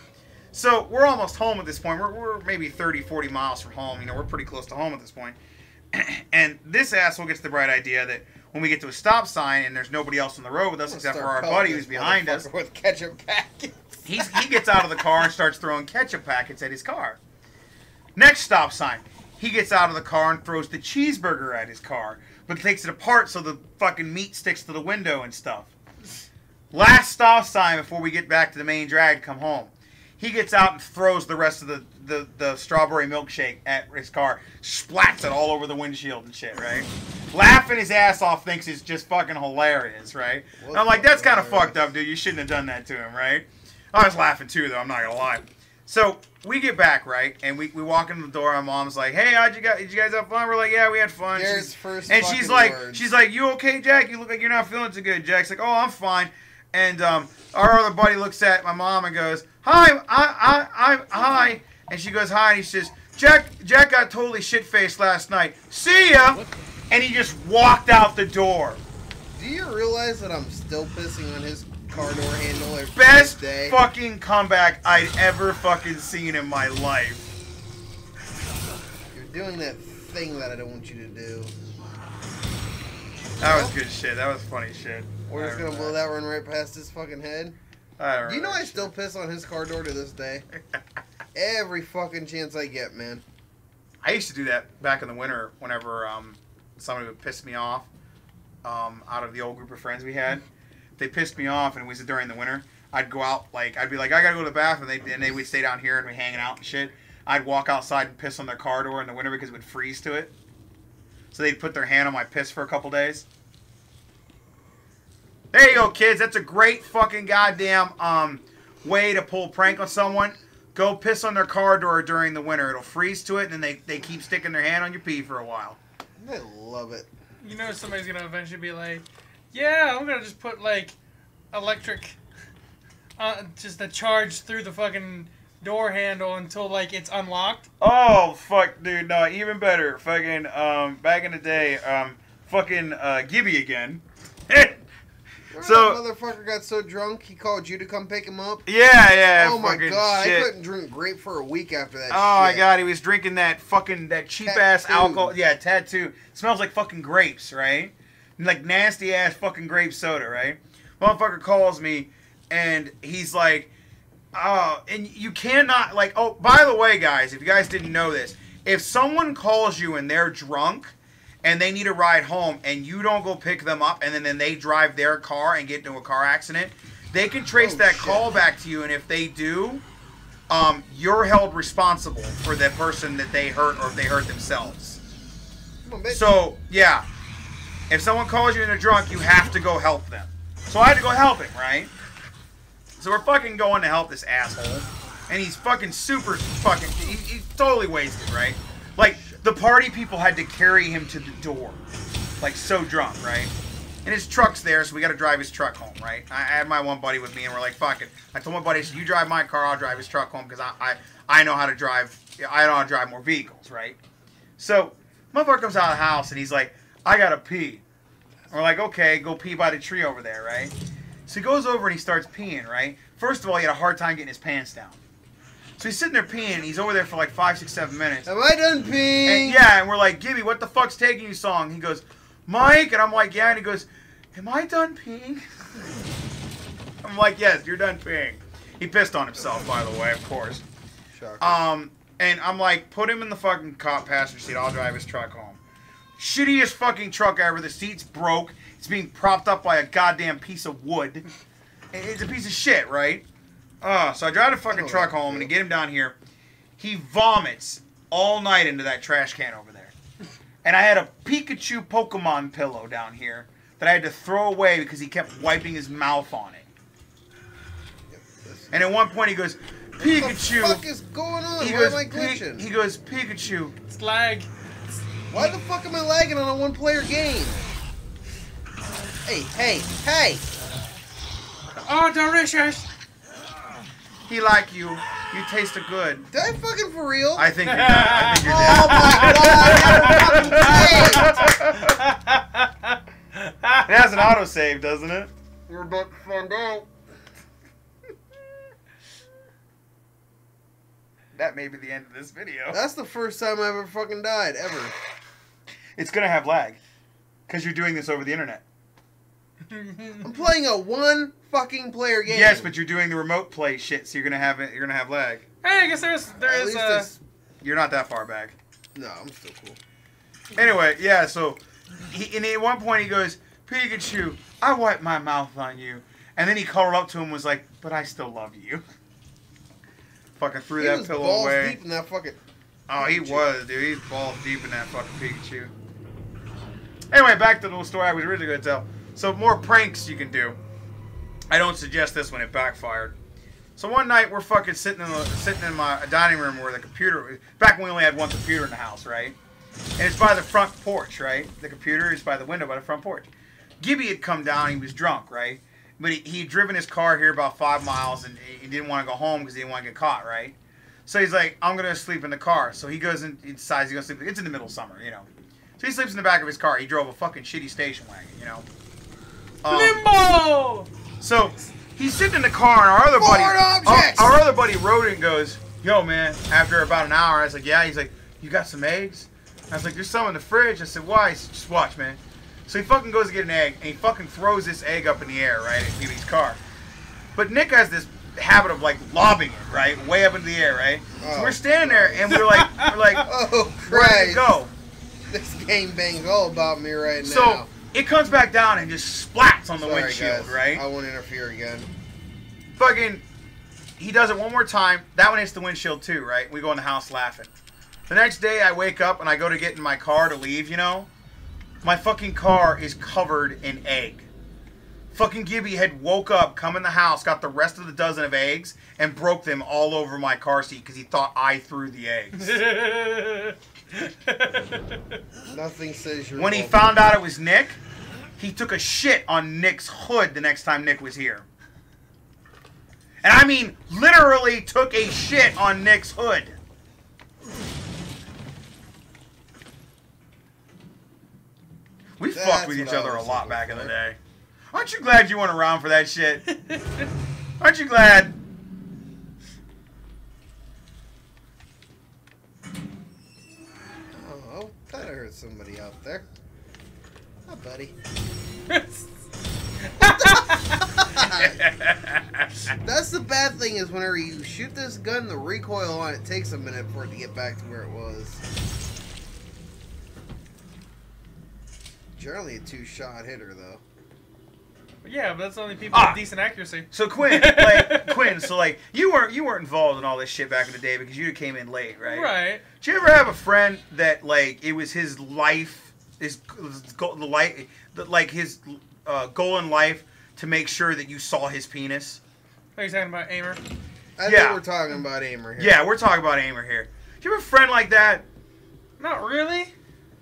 So we're almost home at this point. We're maybe 30, 40 miles from home. You know, we're pretty close to home at this point. And this asshole gets the bright idea that when we get to a stop sign and there's nobody else on the road with us except for our buddy who's behind us, with ketchup packets. he gets out of the car and starts throwing ketchup packets at his car. Next stop sign, he gets out of the car and throws the cheeseburger at his car, but takes it apart so the fucking meat sticks to the window and stuff. Last stop sign before we get back to the main drag to come home. He gets out and throws the rest of the strawberry milkshake at his car, splats it all over the windshield and shit, right? Laughing his ass off, thinks it's just fucking hilarious, right? And I'm like, that's kind of fucked up, dude. You shouldn't have done that to him, right? I was laughing too, though. I'm not gonna lie. So we get back, right, and we walk in the door. My mom's like, "Hey, did you guys have fun?" We're like, "Yeah, we had fun." She's like, "You okay, Jack? You look like you're not feeling too good." Jack's like, "Oh, I'm fine." And our other buddy looks at my mom and goes, "Hi, hi," and she goes, "Hi," and he says, Jack got totally shit-faced last night. See ya." And he just walked out the door. Do you realize that I'm still pissing on his car door handle every Best day? fucking comeback I'd ever fucking seen in my life. You're doing that thing that I don't want you to do. That was good shit. That was funny shit. We're just gonna blow that one right past his fucking head. Do you know I still piss on his car door to this day? Every fucking chance I get, man. I used to do that back in the winter whenever somebody would piss me off out of the old group of friends we had. If they pissed me off and it was during the winter, I'd go out, I'd be like, "I gotta go to the bathroom," and they would stay down here and we hanging out and shit. I'd walk outside and piss on their car door in the winter because it would freeze to it. So they'd put their hand on my piss for a couple days. There you go, kids. That's a great fucking goddamn way to pull a prank on someone. Go piss on their car door during the winter. It'll freeze to it, and then they keep sticking their hand on your pee for a while. I love it. You know somebody's gonna eventually be like, "Yeah, I'm gonna just put electric, just a charge through the fucking door handle until it's unlocked." Oh fuck, dude! No, even better. Fucking back in the day, Gibby again. So that motherfucker got so drunk he called you to come pick him up. Yeah. Oh my god, shit. I couldn't drink grape for a week after that. Oh my god, he was drinking that cheap ass alcohol. Yeah, tattoo. Smells like fucking grapes, right? Like nasty ass fucking grape soda, right? Motherfucker calls me and he's like, "Oh," and you cannot oh, by the way, guys, if you guys didn't know this, if someone calls you and they're drunk and they need a ride home and you don't go pick them up and then they drive their car and get into a car accident, they can trace that call back to you, and if they do, you're held responsible for the person that they hurt or if they hurt themselves. So, yeah. If someone calls you and they're drunk, you have to go help them. So I had to go help him, right? So we're fucking going to help this asshole. And he's fucking he's totally wasted, right? The party people had to carry him to the door. So drunk, right? And his truck's there, so we got to drive his truck home, right? I had my one buddy with me, and we're like, fuck it. I told my buddy, "You drive my car, I'll drive his truck home, because I know how to drive. I know how to drive more vehicles, right?" So, motherfucker comes out of the house, and he's like, "I gotta pee." And we're like, "Okay, go pee by the tree over there, right?" So he goes over and he starts peeing, right? First of all, he had a hard time getting his pants down. So he's sitting there peeing, and he's over there for 5, 6, 7 minutes. Am I done peeing? And we're like, "Gibby, what the fuck's taking you so long?" He goes, "Mike," and I'm like, "Yeah," and he goes, "Am I done peeing?" I'm like, "Yes, you're done peeing." He pissed on himself, by the way, of course. Shocker. And I'm like, put him in the fucking cop passenger seat. I'll drive his truck home. Shittiest fucking truck ever. The seat's broke. It's being propped up by a goddamn piece of wood. It's a piece of shit, right? So I drive the fucking truck home and I get him down here. He vomits all night into that trash can over there. And I had a Pikachu Pokemon pillow down here that I had to throw away because he kept wiping his mouth on it. And at one point he goes, Pikachu. What the fuck is going on? Why am I glitching? He goes, Pikachu. It's lag. Why the fuck am I lagging on a one-player game? Hey! Oh, delicious! He like you. You taste good. Did I fucking for real? I think you're dead. I think you're Oh my god! dead. It has an autosave, doesn't it? We're about to find out. That may be the end of this video. That's the first time I ever fucking died, ever. It's gonna have lag. Because you're doing this over the internet. I'm playing a one fucking player game. Yes, but you're doing the remote play shit, so you're gonna have lag. Hey, I guess there is You're not that far back. No, I'm still cool. Anyway, yeah, so and at one point he goes, Pikachu, I wiped my mouth on you. And then he called up to him and was like, but I still love you. Fucking threw He that was pillow balls away. deep in that fucking... Oh, he was, dude. He's balls deep in that fucking Pikachu. Anyway, back to the little story I was originally going to tell. So, more pranks you can do. I don't suggest this one. It backfired. So, one night, we're fucking sitting in my dining room where the computer... Back when we only had one computer in the house, right? And it's by the front porch, right? The computer is by the window by the front porch. Gibby had come down. He was drunk, right? But he'd driven his car here about 5 miles, and he didn't want to go home because he didn't want to get caught, right? So he's like, I'm going to sleep in the car. So he goes and he decides he's going to sleep. It's in the middle of summer, you know. So he sleeps in the back of his car. He drove a fucking shitty station wagon, you know. Limbo! So he's sitting in the car, and our other buddy wrote it and goes, yo, man, after about an hour, I was like, yeah. He's like, you got some eggs? I was like, there's some in the fridge. I said, why? He said, just watch, man. So he fucking goes to get an egg, and he fucking throws this egg up in the air, right, in Gibby's car. But Nick has this habit of, like, lobbing it, right, way up into the air, right? So we're standing there, and we're like, oh, where did it go? This game bang's all about me right now. So it comes back down and just splats on the windshield, guys. right? I won't interfere again. Fucking, he does it one more time. That one hits the windshield too, right? We go in the house laughing. The next day, I wake up and I go to get in my car to leave, you know? My fucking car is covered in egg. Fucking Gibby had woke up, come in the house, got the rest of the dozen of eggs, and broke them all over my car seat because he thought I threw the eggs. Nothing says you're... When he found out it was Nick, he took a shit on Nick's hood the next time Nick was here. And I mean, literally took a shit on Nick's hood. We fucked with each other a lot back in the day. Aren't you glad you weren't around for that shit? Aren't you glad? Oh, thought I heard somebody out there. Hi, buddy. That's the bad thing is whenever you shoot this gun, the recoil on it takes a minute for it to get back to where it was. Generally a 2-shot hitter, though. Yeah, but that's only people with decent accuracy. So Quinn, so you weren't involved in all this shit back in the day because you came in late, right? Right. Did you ever have a friend that like it was his life, his goal in life to make sure that you saw his penis? Are you talking about Aimer? I think we're talking about Aimer here. Yeah, we're talking about Aimer here. Do you have a friend like that? Not really.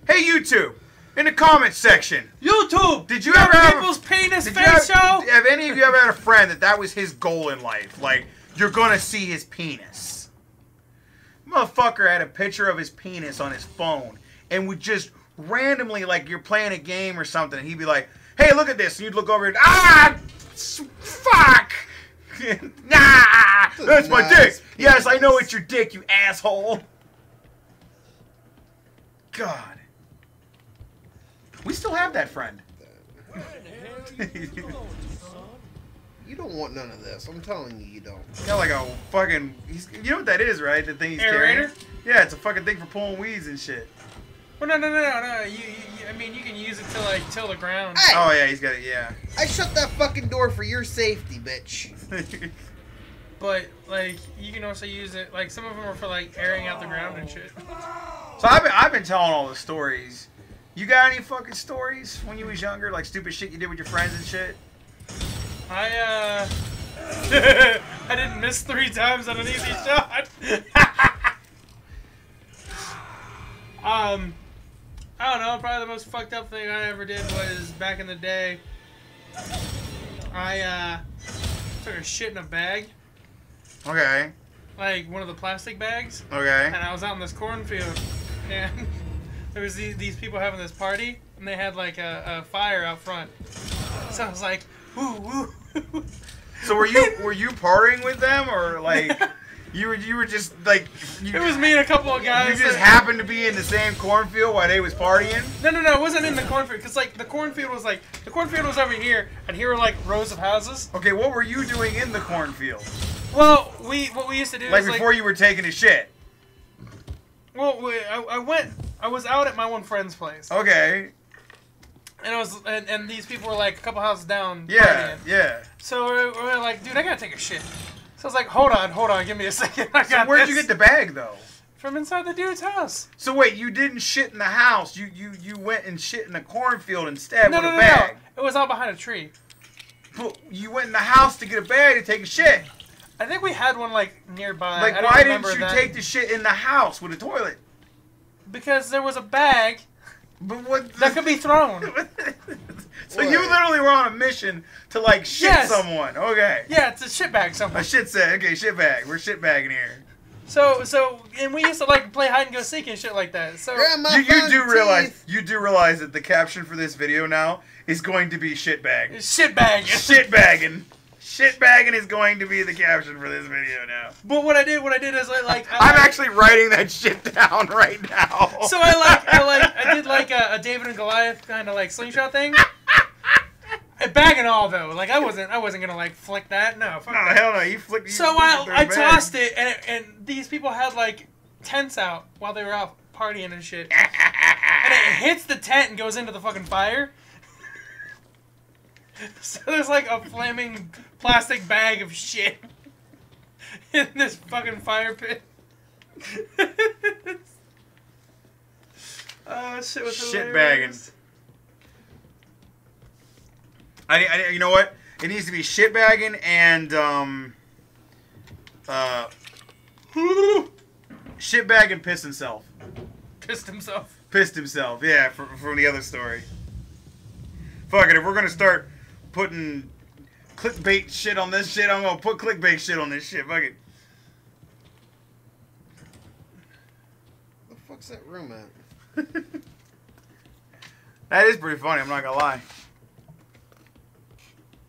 Hey, YouTube. In the comments section, YouTube. Did you ever have people's penis face show? Have any of you ever had a friend that was his goal in life? Like, you're gonna see his penis. Motherfucker had a picture of his penis on his phone and would just randomly, like you're playing a game or something, and he'd be like, "Hey, look at this," and you'd look over and fuck, nah, that's my dick. Penis. Yes, I know it's your dick, you asshole. God. We still have that friend. You don't want none of this. I'm telling you, you don't. Got like a fucking. You know what that is, right? The thing he's carrying. Aerator? Yeah, it's a fucking thing for pulling weeds and shit. Well, no. I mean, you can use it to like till the ground. Hey! Oh yeah, he's got it. Yeah. I shut that fucking door for your safety, bitch. But like, you can also use it. Like, some of them are for like airing out the ground and shit. So I've been telling all the stories. You got any fucking stories when you was younger, like stupid shit you did with your friends and shit? I didn't miss 3 times on an easy shot. I don't know. Probably the most fucked up thing I ever did was back in the day. I took a shit in a bag, Okay. like one of the plastic bags, Okay. and I was out in this cornfield, and there was these people having this party, and they had like a fire out front. So I was like, woo woo. So were you partying with them, or like you were just like It was me and a couple of guys. you just happened to be in the same cornfield while they was partying? No, it wasn't in the cornfield, because like the cornfield was over here, and here were like rows of houses. Okay, what were you doing in the cornfield? Well, what we used to do Like is before you were taking a shit. well, I was out at my one friend's place, Okay. and these people were like a couple houses down. Yeah, partying. yeah. So we're like, dude, I gotta take a shit. So I was like, hold on, give me a second. I So got where'd this. you get the bag though? From inside the dude's house. So wait, you didn't shit in the house. You went and shit in the cornfield instead No, with no, a no, bag. no. It was out behind a tree. But you went in the house to get a bag to take a shit. I think we had one like nearby. Like, I don't why didn't remember you that. take the shit in the house with a toilet? Because there was a bag But what? that could be thrown. So you literally were on a mission to like shit Yes. someone. Okay. Yeah, it's a shit bag somewhere. A shit set. Okay, shit bag. We're shit bagging here. So, and we used to like play hide and go seek and shit like that. So, Grandma You found do realize teeth. that the caption for this video now is going to be shit bag. shit bag. Shit bagging. Shit bagging is going to be the caption for this video now. But what I did is I'm actually writing that shit down right now. So I did like a David and Goliath kind of like slingshot thing. Bag and all though, like I wasn't gonna like flick that. No, fuck No, that. hell no. You flicked. So I tossed it, and these people had like tents out while they were out partying and shit. And it hits the tent and goes into the fucking fire. So there's like a flaming plastic bag of shit in this fucking fire pit. Oh, shit was Shit hilarious. I you know what? It needs to be shit bagging and shit bag and piss himself. Pissed himself. Pissed himself. Yeah, from the other story. Fuck it. If we're gonna start putting clickbait shit on this shit, I'm gonna put clickbait shit on this shit. Fuck it. The fuck's that room at? That is pretty funny. I'm not gonna lie.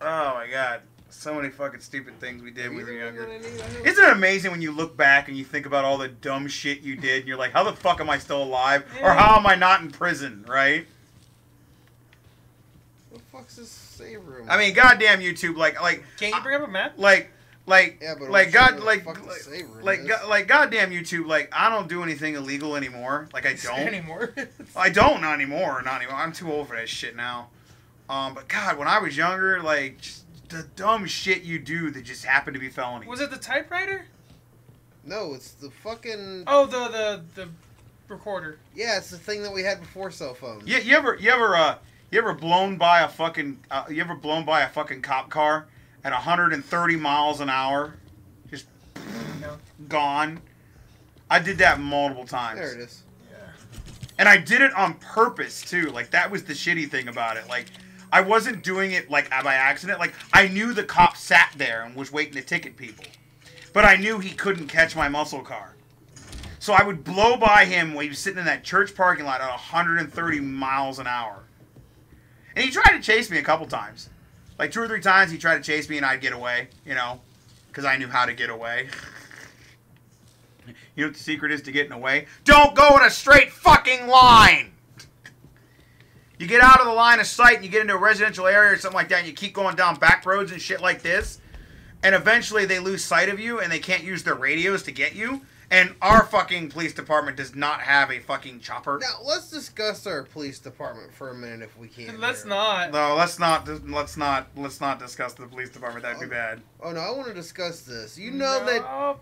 Oh my god. So many fucking stupid things we did when we were younger. Isn't it amazing when you look back and you think about all the dumb shit you did and you're like, how the fuck am I still alive? Yeah. Or how am I not in prison, right? The fuck's this save room? I mean, goddamn YouTube, like, Can't you bring up a map? Yeah, but like, I'm God, sure like, what the fuck the save room like, is. like, goddamn YouTube, like, I don't do anything illegal anymore. Like, I don't. Anymore. I don't, not anymore. I'm too old for that shit now. But God, when I was younger, like, just the dumb shit you do that just happened to be felonies. Was it the typewriter? No, it's the fucking. Oh, the recorder. Yeah, it's the thing that we had before cell phones. You ever blown by a fucking cop car at 130 miles an hour, just No. gone? I did that multiple times. There it is. And I did it on purpose too. Like, that was the shitty thing about it. Like, I wasn't doing it like by accident. Like, I knew the cop sat there and was waiting to ticket people, but I knew he couldn't catch my muscle car. So I would blow by him when he was sitting in that church parking lot at 130 miles an hour. And he tried to chase me a couple times. Like 2 or 3 times he tried to chase me and I'd get away, you know, because I knew how to get away. You know what the secret is to getting away? Don't go in a straight fucking line! You get out of the line of sight and you get into a residential area or something like that and you keep going down back roads and shit like this. And eventually they lose sight of you and they can't use their radios to get you. And our fucking police department does not have a fucking chopper. Now, let's discuss our police department for a minute if we can. Let's not. No, let's not discuss the police department. That'd be bad. Oh no, I want to discuss this. You know that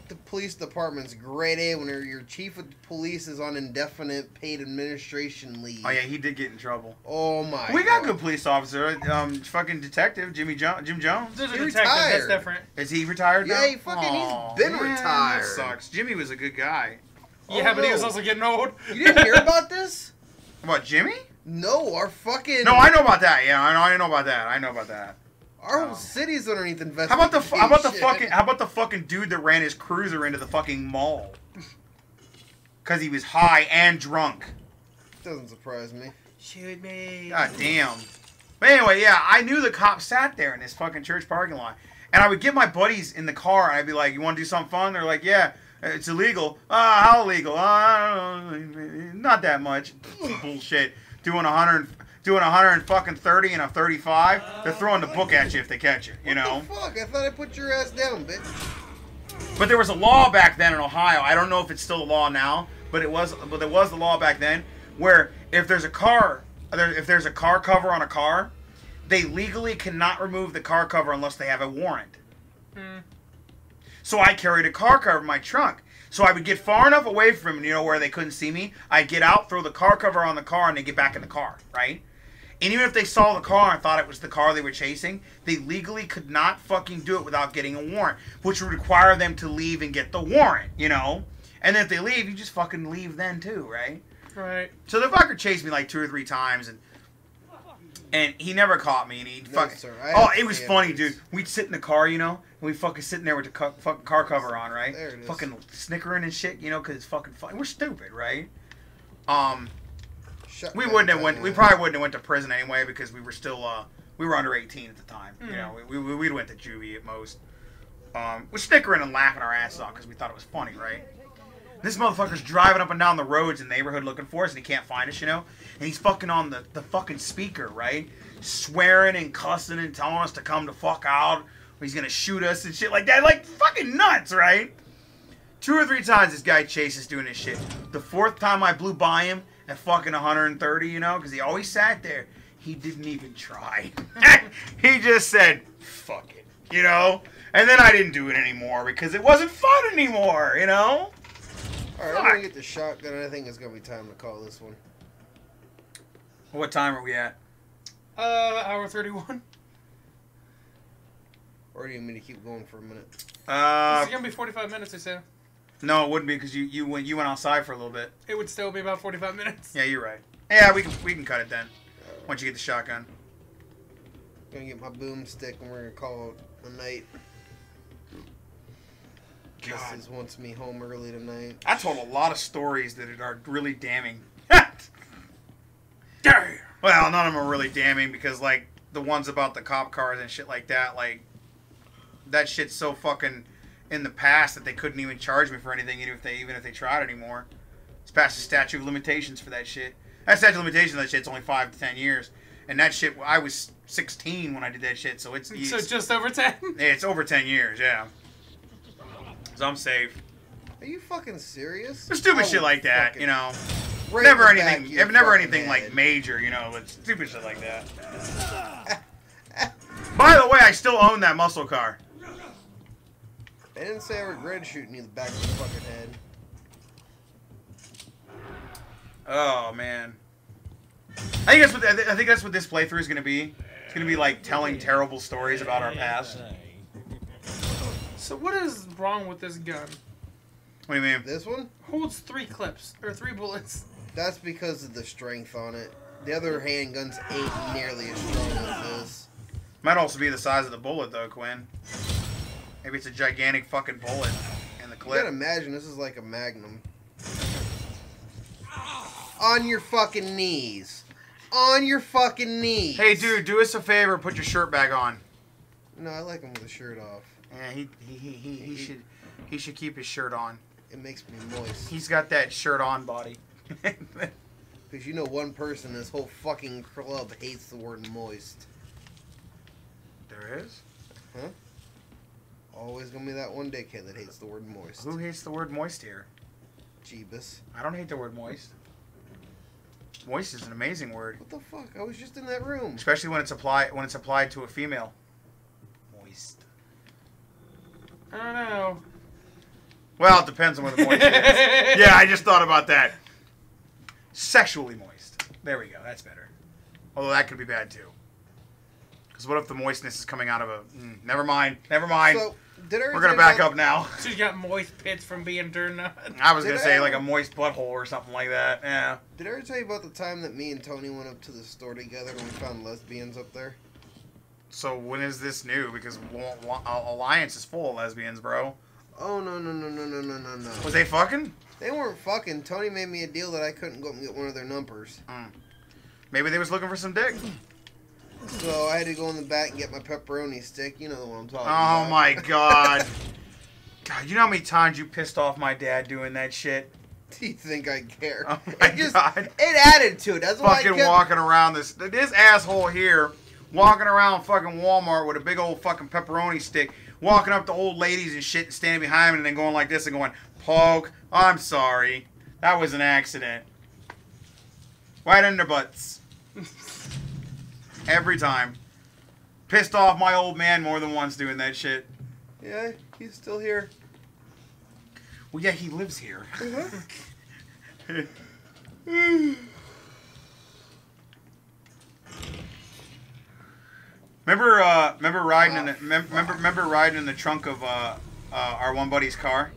the police department's grade A when your chief of police is on indefinite paid administration leave. Oh yeah, he did get in trouble. Oh my. We got a good police officer. Fucking detective Jim Jones. There's a He detective. retired. That's different. Is he retired now? Yeah, he's been man, retired. That sucks. Jimmy was a good guy. Yeah, but he was no. also getting old. You didn't hear about this? What, Jimmy? No, our fucking. No, I know about that. Yeah, I know about that. I know about that. Our whole city's underneath investigation. How about the fucking dude that ran his cruiser into the fucking mall? Cause he was high and drunk. Doesn't surprise me. Shoot me. God damn. But anyway, yeah, I knew the cop sat there in this fucking church parking lot. And I would get my buddies in the car and I'd be like, you want to do something fun? They're like, yeah, it's illegal. How illegal? Not that much. Bullshit. Doing 130 and a 35. They're throwing the book at you if they catch you, you know? What the fuck? I thought I put your ass down, bitch. But there was a law back then in Ohio. I don't know if it's still a law now, but there was the law back then where if there's a car cover on a car, they legally cannot remove the car cover unless they have a warrant. So I carried a car cover in my trunk. So I would get far enough away from them, you know, where they couldn't see me. I'd get out, throw the car cover on the car, and they get back in the car, right? And even if they saw the car and thought it was the car they were chasing, they legally could not fucking do it without getting a warrant, which would require them to leave and get the warrant, you know? And then if they leave, you just fucking leave then too, right? Right. So the fucker chased me like 2 or 3 times, and he never caught me, and he fucking... Sir, it was funny, dude. We'd sit in the car, you know, and we fucking sitting there with the fucking car cover on, right? There it is. Fucking snickering and shit, you know, because it's fucking fun. We're stupid, right? We probably wouldn't have went to prison anyway because we were still we were under 18 at the time. You know, we went to juvie at most. We're snickering and laughing our ass off because we thought it was funny, right? This motherfucker's driving up and down the roads in the neighborhood looking for us and he can't find us, you know? And he's fucking on the fucking speaker, right? Swearing and cussing and telling us to come the fuck out or he's gonna shoot us and shit like that. Like, fucking nuts, right? 2 or 3 times this guy chases doing this shit. The 4th time I blew by him at fucking 130, you know? Because he always sat there. He didn't even try. He just said, fuck it, you know? And then I didn't do it anymore because it wasn't fun anymore, you know? Alright, I'm gonna get the shotgun. I think it's gonna be time to call this one. What time are we at? Hour 31. Or do you mean to keep going for a minute? It's gonna be 45 minutes or so. No, it wouldn't be because you went outside for a little bit. It would still be about 45 minutes. Yeah, you're right. Yeah, we can cut it then. Once you get the shotgun. I'm gonna get my boomstick and we're gonna call it a night. God. Mrs. wants me home early tonight. I told a lot of stories that are really damning. Well, none of them are really damning because, like, the ones about the cop cars and shit like that, like, that shit's so fucking in the past that they couldn't even charge me for anything even if they tried anymore. It's past the statute of limitations for that shit. That statute of limitations of that shit's only 5 to 10 years. And that shit, I was 16 when I did that shit, so it's just over 10? Yeah, it's over 10 years, yeah. So I'm safe. Are you fucking serious? There's stupid shit like that, you know. Right Never in the back of your never fucking anything head. like major, you know, but stupid shit like that. By the way, I still own that muscle car. I didn't say I regret shooting you in the back of the fucking head. Oh man. I think that's what this playthrough is gonna be. It's gonna be like telling terrible stories about our past. So what is wrong with this gun? What do you mean? This one? Holds 3 clips, or 3 bullets. That's because of the strength on it. The other handguns ain't nearly as strong as this. Might also be the size of the bullet though, Quinn. Maybe it's a gigantic fucking bullet in the You clip. gotta imagine this is like a Magnum. On your fucking knees. On your fucking knees. Hey dude, do us a favor, put your shirt back on. No, I like him with the shirt off. Yeah, he should keep his shirt on. It makes me moist. He's got that shirt on body. Because you know one person in this whole fucking club hates the word moist. There is? Huh? Always gonna be that one dickhead that hates the word moist. Who hates the word moist here? Jeebus. I don't hate the word moist. Moist is an amazing word. What the fuck? I was just in that room. Especially when it's applied to a female. Moist. I don't know. Well, it depends on what the moist is. Yeah, I just thought about that. Sexually moist. There we go. That's better. Although that could be bad too. Because what if the moistness is coming out of a... never mind. Never mind. So, we're going to back up now. So you got moist pits from being turned on. I was going to say like a moist butthole or something like that. Yeah. Did I ever tell you about the time that me and Tony went up to the store together and we found lesbians up there? So when is this new? Because Alliance is full of lesbians, bro. Oh, no. Was they fucking? They weren't fucking. Tony made me a deal that I couldn't go up and get one of their numbers. Maybe they was looking for some dick. So I had to go in the back and get my pepperoni stick. You know the one I'm talking about. Oh my god. God, you know how many times you pissed off my dad doing that shit? Do you think I care? Oh my god. It added to it. That's why I fucking kept... walking around this asshole here, walking around fucking Walmart with a big old fucking pepperoni stick, walking up to old ladies and shit and standing behind me and then going like this and going, "Poke, I'm sorry. That was an accident." Right in their butts. Every time. Pissed off my old man more than once doing that shit. Yeah, he's still here. Well, yeah, he lives here. Remember riding in the trunk of our one buddy's car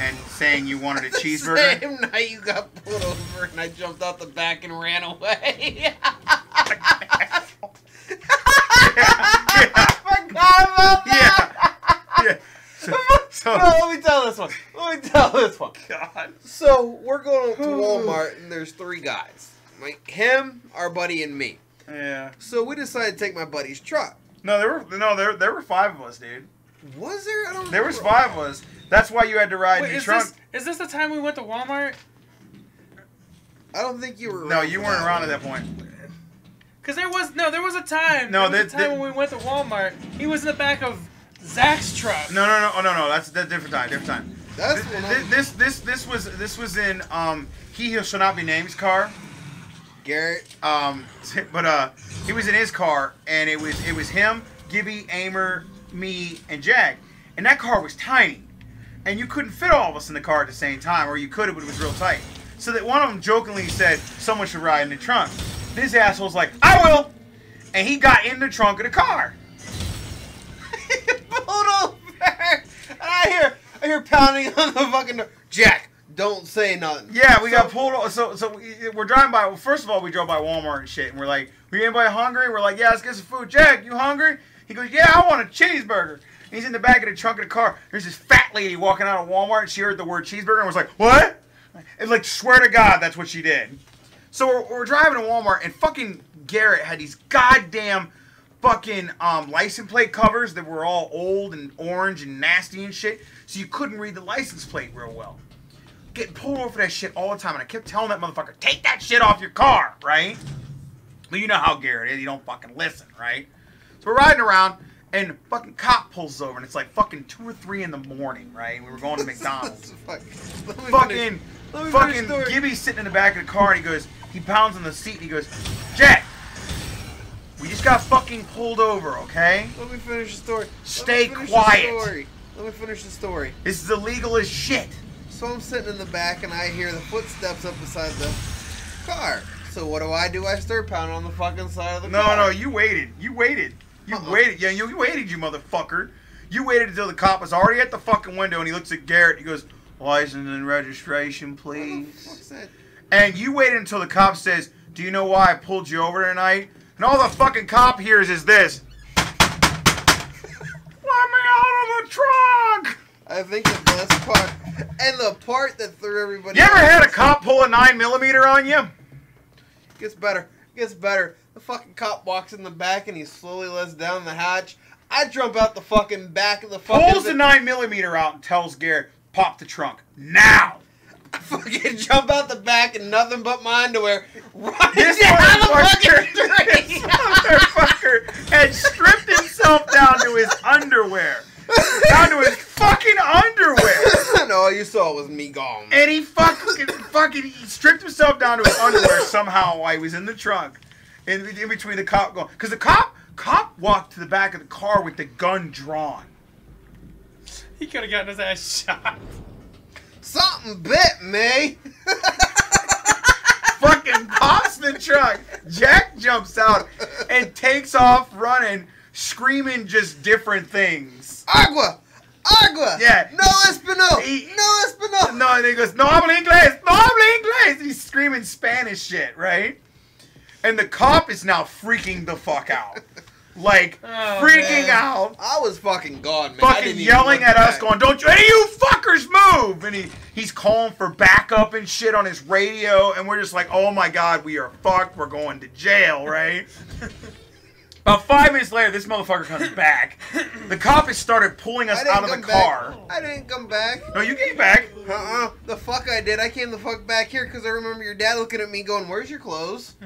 and saying you wanted a cheeseburger? Same night you got pulled over and I jumped out the back and ran away. I forgot about that. Yeah. So no, let me tell this one. God. So we're going to Walmart and there's three guys. Him, our buddy, and me. Yeah. So we decided to take my buddy's truck. No, there were five of us, dude. Was there? I don't know. There was five of us. That's why you had to ride in the trunk. Is this the time we went to Walmart? I don't think you were around. No, you weren't around at that point. Because there was a time. No, there was a time when we went to Walmart. He was in the back of Zach's truck. No. That's a different time. That's This was in he who shall not be named's car. Garrett. But he was in his car, and it was him, Gibby, Amer, me, and Jag, and that car was tiny, and you couldn't fit all of us in the car at the same time, or you could, but it was real tight. So that one of them jokingly said someone should ride in the trunk. This asshole's like, "I will," and he got in the trunk of the car. Pulled over, and I hear pounding on the fucking door. Jack, don't say nothing. Yeah, we got pulled over. So we're driving by. Well, first of all, we drove by Walmart and shit, and we're like, "Are anybody hungry?" We're like, "Yeah, let's get some food." Jack, you hungry? He goes, "Yeah, I want a cheeseburger." And he's in the back of the trunk of the car. There's this fat lady walking out of Walmart, and she heard the word cheeseburger and was like, "What?" And like, swear to God, that's what she did. So we're driving to Walmart, and fucking Garrett had these goddamn fucking license plate covers that were all old and orange and nasty and shit, so you couldn't read the license plate real well. Getting pulled over for that shit all the time, and I kept telling that motherfucker, "Take that shit off your car," right? But you know how Garrett is, you don't fucking listen, right? So we're riding around, and fucking cop pulls over, and it's like fucking 2 or 3 in the morning, right? We were going to McDonald's. Fucking Gibby's sitting in the back of the car, and he pounds on the seat, and he goes, "Jack, we just got fucking pulled over, okay? Let me finish the story. Stay quiet. Let me finish the story. This is illegal as shit." So I'm sitting in the back and I hear the footsteps up beside the car. So what do? I start pounding on the fucking side of the car. No, you waited. You waited. Yeah, you waited, you motherfucker. You waited until the cop was already at the fucking window, and he looks at Garrett. He goes, "License and registration, please." What the fuck's that? And you waited until the cop says, "Do you know why I pulled you over tonight?" And all the fucking cop hears is this. "Let me out of the trunk!" I think the best part, and the part that threw everybody. You ever had a cop pull a 9mm on you? Gets better. The fucking cop walks in the back and he slowly lets down the hatch. I jump out the fucking back of the fucking... Pulls the 9mm out and tells Garrett, "Pop the trunk. Now!" I fucking fucking jump out the back in nothing but my underwear. Right This down the motherfucker, fucking this motherfucker had stripped himself down to his underwear. Down to his fucking underwear. No, all you saw was me gone. And he fucking he stripped himself down to his underwear somehow while he was in the trunk. In between the cop going. Because the cop walked to the back of the car with the gun drawn. He could have gotten his ass shot. Something bit me. Fucking pops the truck. Jack jumps out and takes off running, screaming just different things. Agua! Agua! Yeah. No Espanol! No Espanol! No, and he goes, no habla inglés! No habla inglés! And he's screaming Spanish shit, right? And the cop is now freaking the fuck out. Like, freaking man. out. I was fucking gone, man. I Fucking didn't even yelling look at us, back. going, don't you, any of you fuckers move! And he's calling for backup and shit on his radio, and we're just like, oh my god, we are fucked, we're going to jail, right? About 5 minutes later, this motherfucker comes back. The cop has started pulling us I didn't out of the come car. back. I didn't come back. No, you came back. The fuck I did. I came the fuck back here because I remember your dad looking at me going, where's your clothes?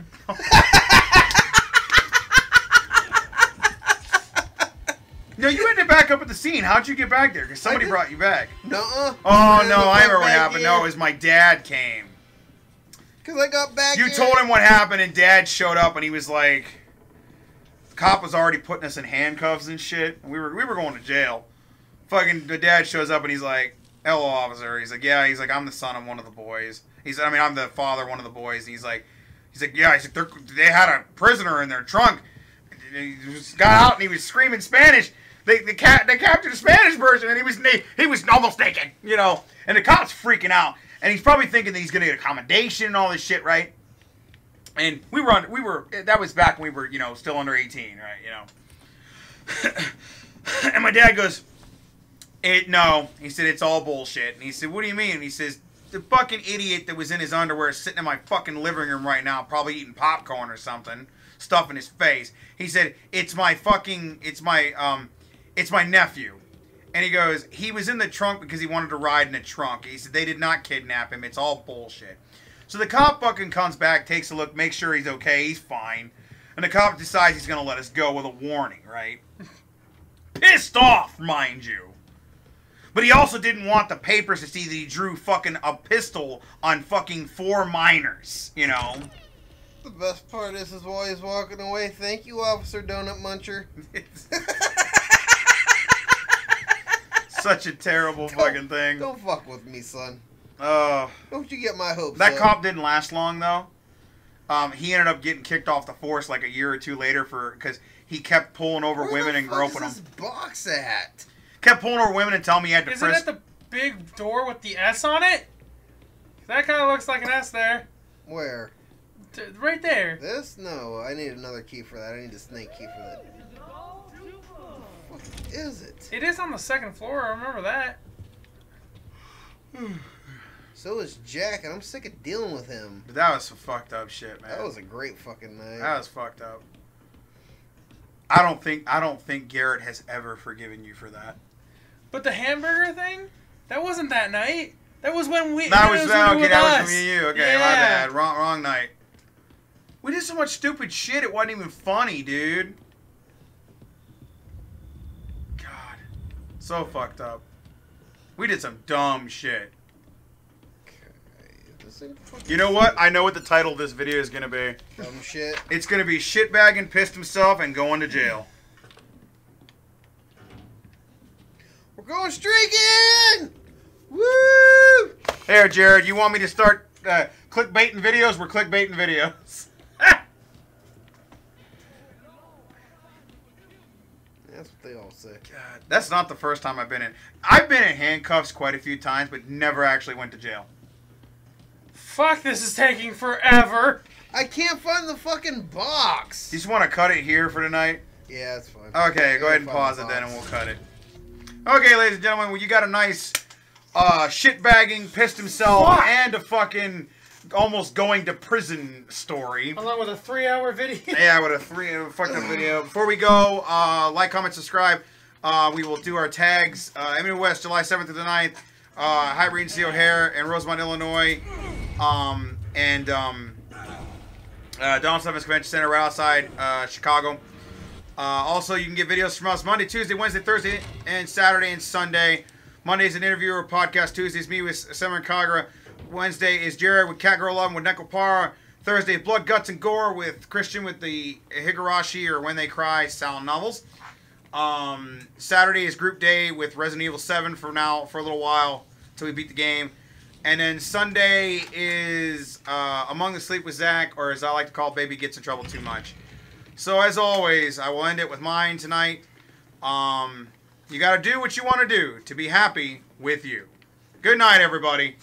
No, you had to back up at the scene. How'd you get back there? Because somebody brought you back. Nuh-uh. Oh, no, I remember what happened. No, it was my dad came. Because I got back You here. told him what happened, and Dad showed up, and he was like, the cop was already putting us in handcuffs and shit. And we were going to jail. Fucking, the dad shows up, and he's like, hello, officer. He's like, yeah. He's like, I'm the son of one of the boys. I'm the father of one of the boys. And he's like, yeah. He's like, they had a prisoner in their trunk. He just got out, and he was screaming Spanish. They captured the Spanish person, and he was almost naked, you know. And the cop's freaking out. And he's probably thinking that he's going to get accommodation and all this shit, right? And that was back when we were, you know, still under 18, right, you know. And my dad goes, no. He said, it's all bullshit. And he said, what do you mean? And he says, the fucking idiot that was in his underwear is sitting in my fucking living room right now, probably eating popcorn or something, stuffing his face. He said, it's my nephew. And he goes, he was in the trunk because he wanted to ride in the trunk. He said, they did not kidnap him. It's all bullshit. So the cop fucking comes back, takes a look, makes sure he's okay. He's fine. And the cop decides he's going to let us go with a warning, right? Pissed off, mind you. But he also didn't want the papers to see that he drew fucking a pistol on fucking 4 minors, you know? The best part is while he's walking away, thank you, Officer Donut Muncher. Such a terrible fucking thing. Don't fuck with me, son. Oh. Don't you get my hopes That up. cop didn't last long, though. He ended up getting kicked off the force like a year or two later because he kept pulling over women and groping them. Where the fuck is this box at? Kept pulling over women and telling me he had to Is it at the big door with the S on it? That kind of looks like an S there. Where? Right there. This? No, I need another key for that. I need a snake key for that. What is it? It is on the 2nd floor. I remember that. So is Jack, and I'm sick of dealing with him. But that was some fucked up shit, man. That was a great fucking night. That was fucked up. I don't think Garrett has ever forgiven you for that. But the hamburger thing? That wasn't that night. That was when we. That was when okay. with That us. was me and you. Okay, Yeah. my bad. Wrong night. We did so much stupid shit. It wasn't even funny, dude. God, so fucked up. We did some dumb shit. You know what? I know what the title of this video is gonna be. Dumb shit. It's gonna be shitbagging, pissed himself, and going to jail. We're going streaking! Woo! Here, Jared, you want me to start clickbaiting videos? We're clickbaiting videos. That's what they all say. God, that's not the first time I've been in. I've been in handcuffs quite a few times, but never actually went to jail. Fuck, this is taking forever. I can't find the fucking box. You just want to cut it here for tonight? Yeah, that's fine. Okay, go ahead and pause it then and we'll cut it. Okay, ladies and gentlemen, well, you got a nice shitbagging, pissed himself, and a fucking almost going to prison story. Along with a 3-hour video. Yeah, with a fucked up video. Before we go, like, comment, subscribe. We will do our tags. Emily West, July 7th to the 9th. Hybrid C. O'Hare in Rosemont, Illinois. Donald Evans Convention Center right outside Chicago. Also, you can get videos from us Monday, Tuesday, Wednesday, Thursday, and Saturday and Sunday. Monday's an interview or podcast. Tuesday's me with Simon Kagra. Wednesday is Jared with Catgirl 11 with Neko Para. Thursday, Blood, Guts, and Gore with Christian with the Higurashi or When They Cry sound novels. Saturday is Group Day with Resident Evil 7 for a little while until we beat the game. And then Sunday is Among the Sleep with Zach, or as I like to call Baby Gets in Trouble Too Much. So as always, I will end it with mine tonight. You got to do what you want to do to be happy with you. Good night, everybody.